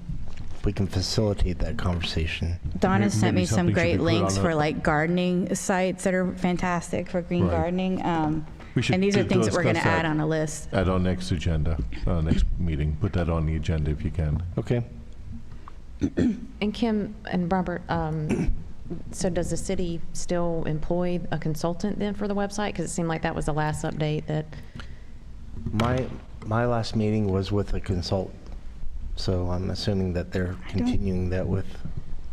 facilitate that conversation. Donna sent Maybe me some something should be great put links on for a- like gardening sites that are fantastic for green Right. gardening. We should And these are things that we're going to discuss add on a list. At our next agenda, next meeting. Put that on the agenda if you can. Okay. And Kim and Robert, so does the city still employ a consultant then for the website? Because it seemed like that was the last update that, My last meeting was with a consultant, so I'm assuming that they're continuing that with.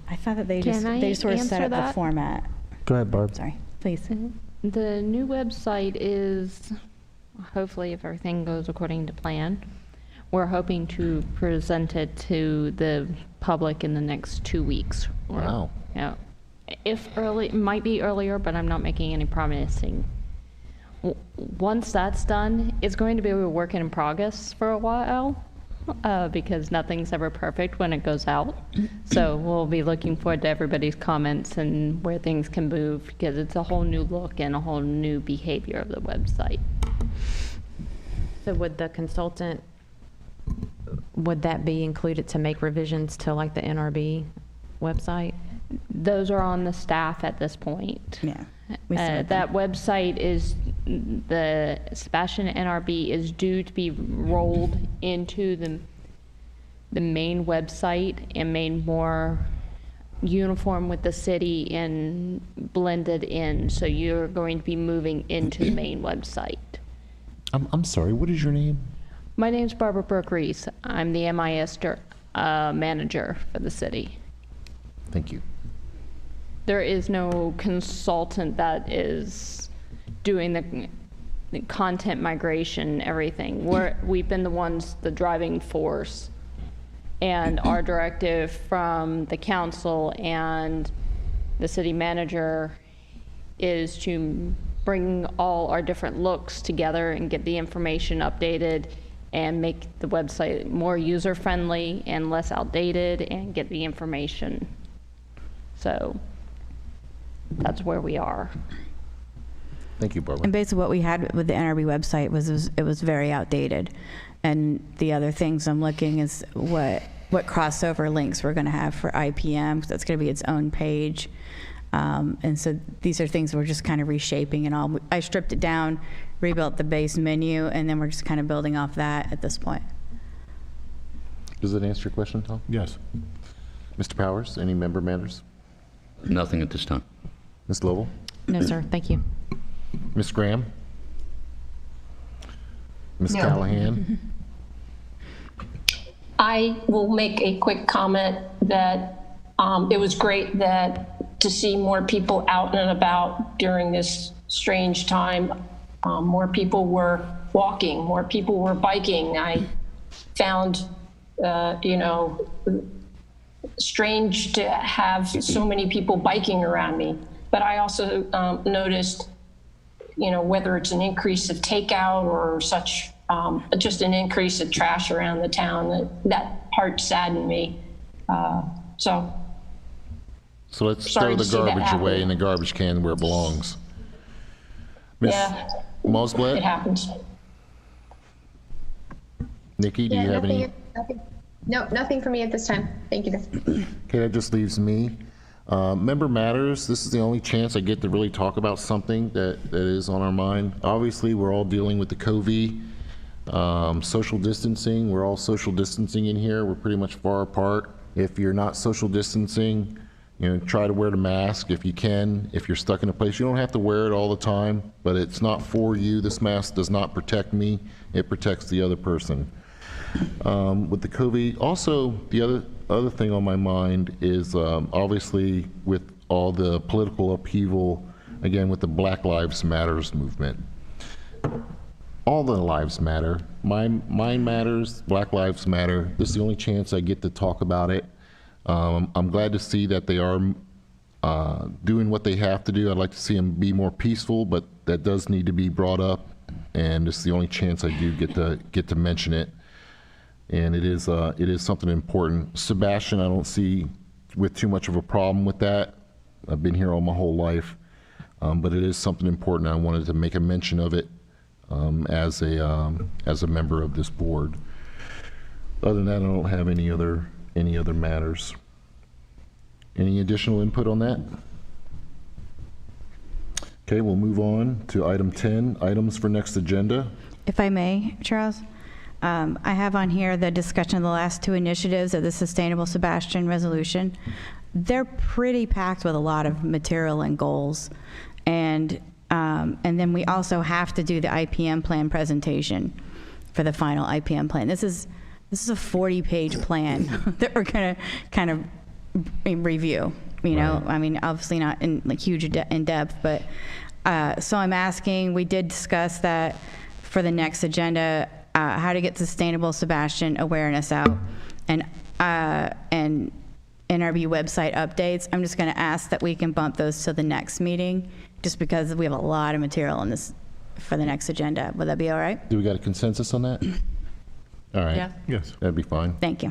I thought that they Can just, I they sort of set answer up the that? format. Go ahead, Barb. Sorry, please. The new website is, hopefully if everything goes according to plan, we're hoping to present it to the public in the next 2 weeks. Wow. Yeah. If early, it might be earlier, but I'm not making any promising. Once that's done, it's going to be a work in progress for a while, because nothing's ever perfect when it goes out. So we'll be looking forward to everybody's comments and where things can move, because it's a whole new look and a whole new behavior of the website. so would the consultant, would that be included to make revisions to like the NRB website? Those are on the staff at this point. Yeah. we started That website is, the Sebastian NRB is due to be rolled into the main website and made more uniform with the city and blended in. So you're going to be moving into the main website. I'm sorry, what is your name? My name's Barbara Burke-Reese. I'm the MIS manager for the city. Thank you. There is no consultant that is doing the content migration, everything. We've been the ones, the driving force. And our directive from the council and the city manager is to bring all our different looks together and get the information updated and make the website more user-friendly and less outdated and get the information. So that's where we are. Thank you, Barbara. And basically what we had with the NRB website was it was very outdated. And the other things I'm looking is what crossover links we're going to have for IPM, because that's going to be its own page. And so these are things we're just kind of reshaping and all. I stripped it down, rebuilt the base menu, and then we're just kind of building off that at this point. Does that answer your question, Tom? Yes. Mr. Powers, any member matters? Nothing at this time. Ms. Lovell? No, sir, thank you. Ms. Graham? Ms. No. Callahan? I will make a quick comment that it was great to see more people out and about during this strange time. More people were walking, more people were biking. I found, strange to have so many people biking around me. But I also noticed, whether it's an increase of takeout or such, just an increase of trash around the town, that part saddened me. So let's Sorry throw the to see that garbage happen. away in the garbage can where it belongs. Ms. yeah, Mosblett? it happens. Nikki, do you have any? No, nothing for me at this time. Thank you. Okay, that just leaves me. Member matters. This is the only chance I get to really talk about something that is on our mind. Obviously, we're all dealing with the COVID, social distancing. We're all social distancing in here. We're pretty much far apart. If you're not social distancing, try to wear the mask if you can. If you're stuck in a place, you don't have to wear it all the time, but it's not for you. This mask does not protect me. It protects the other person. With the COVID, also the other thing on my mind is obviously with all the political upheaval, again with the Black Lives Matters movement. All the lives matter. Mine matters. Black Lives Matter. This is the only chance I get to talk about it. I'm glad to see that they are doing what they have to do. I'd like to see them be more peaceful, but that does need to be brought up, and this is the only chance I do get to mention it. And it is something important. Sebastian, I don't see with too much of a problem with that. I've been here all my whole life, but it is something important. I wanted to make a mention of it as a member of this board. Other than that, I don't have any other matters. Any additional input on that? Okay, we'll move on to item 10, items for next agenda. If I may, Charles, I have on here the discussion of the last two initiatives of the Sustainable Sebastian Resolution. They're pretty packed with a lot of material and goals. And then we also have to do the IPM plan presentation for the final IPM plan. This is a 40-page plan that we're going to kind of review. You know, I mean, obviously not in like huge in depth, but so I'm asking. We did discuss that for the next agenda, how to get sustainable Sebastian awareness out, and NRB website updates. I'm just going to ask that we can bump those to the next meeting, just because we have a lot of material on this for the next agenda. Would that be all right? Do we got a consensus on that? All right. Yeah. Yes. That'd be fine. Thank you.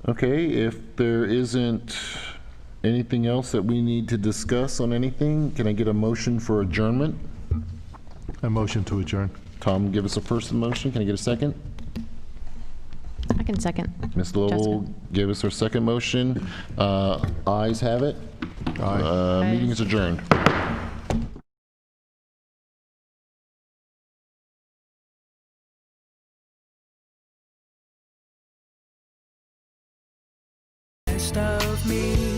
Okay, if there isn't anything else that we need to discuss on anything, can I get a motion for adjournment? A motion to adjourn. Tom, give us a first motion. Can I get a second? I can second. Ms. Lowell, Jessica. give us her second motion. Ayes have it. Aye. Meeting is adjourned. Of me.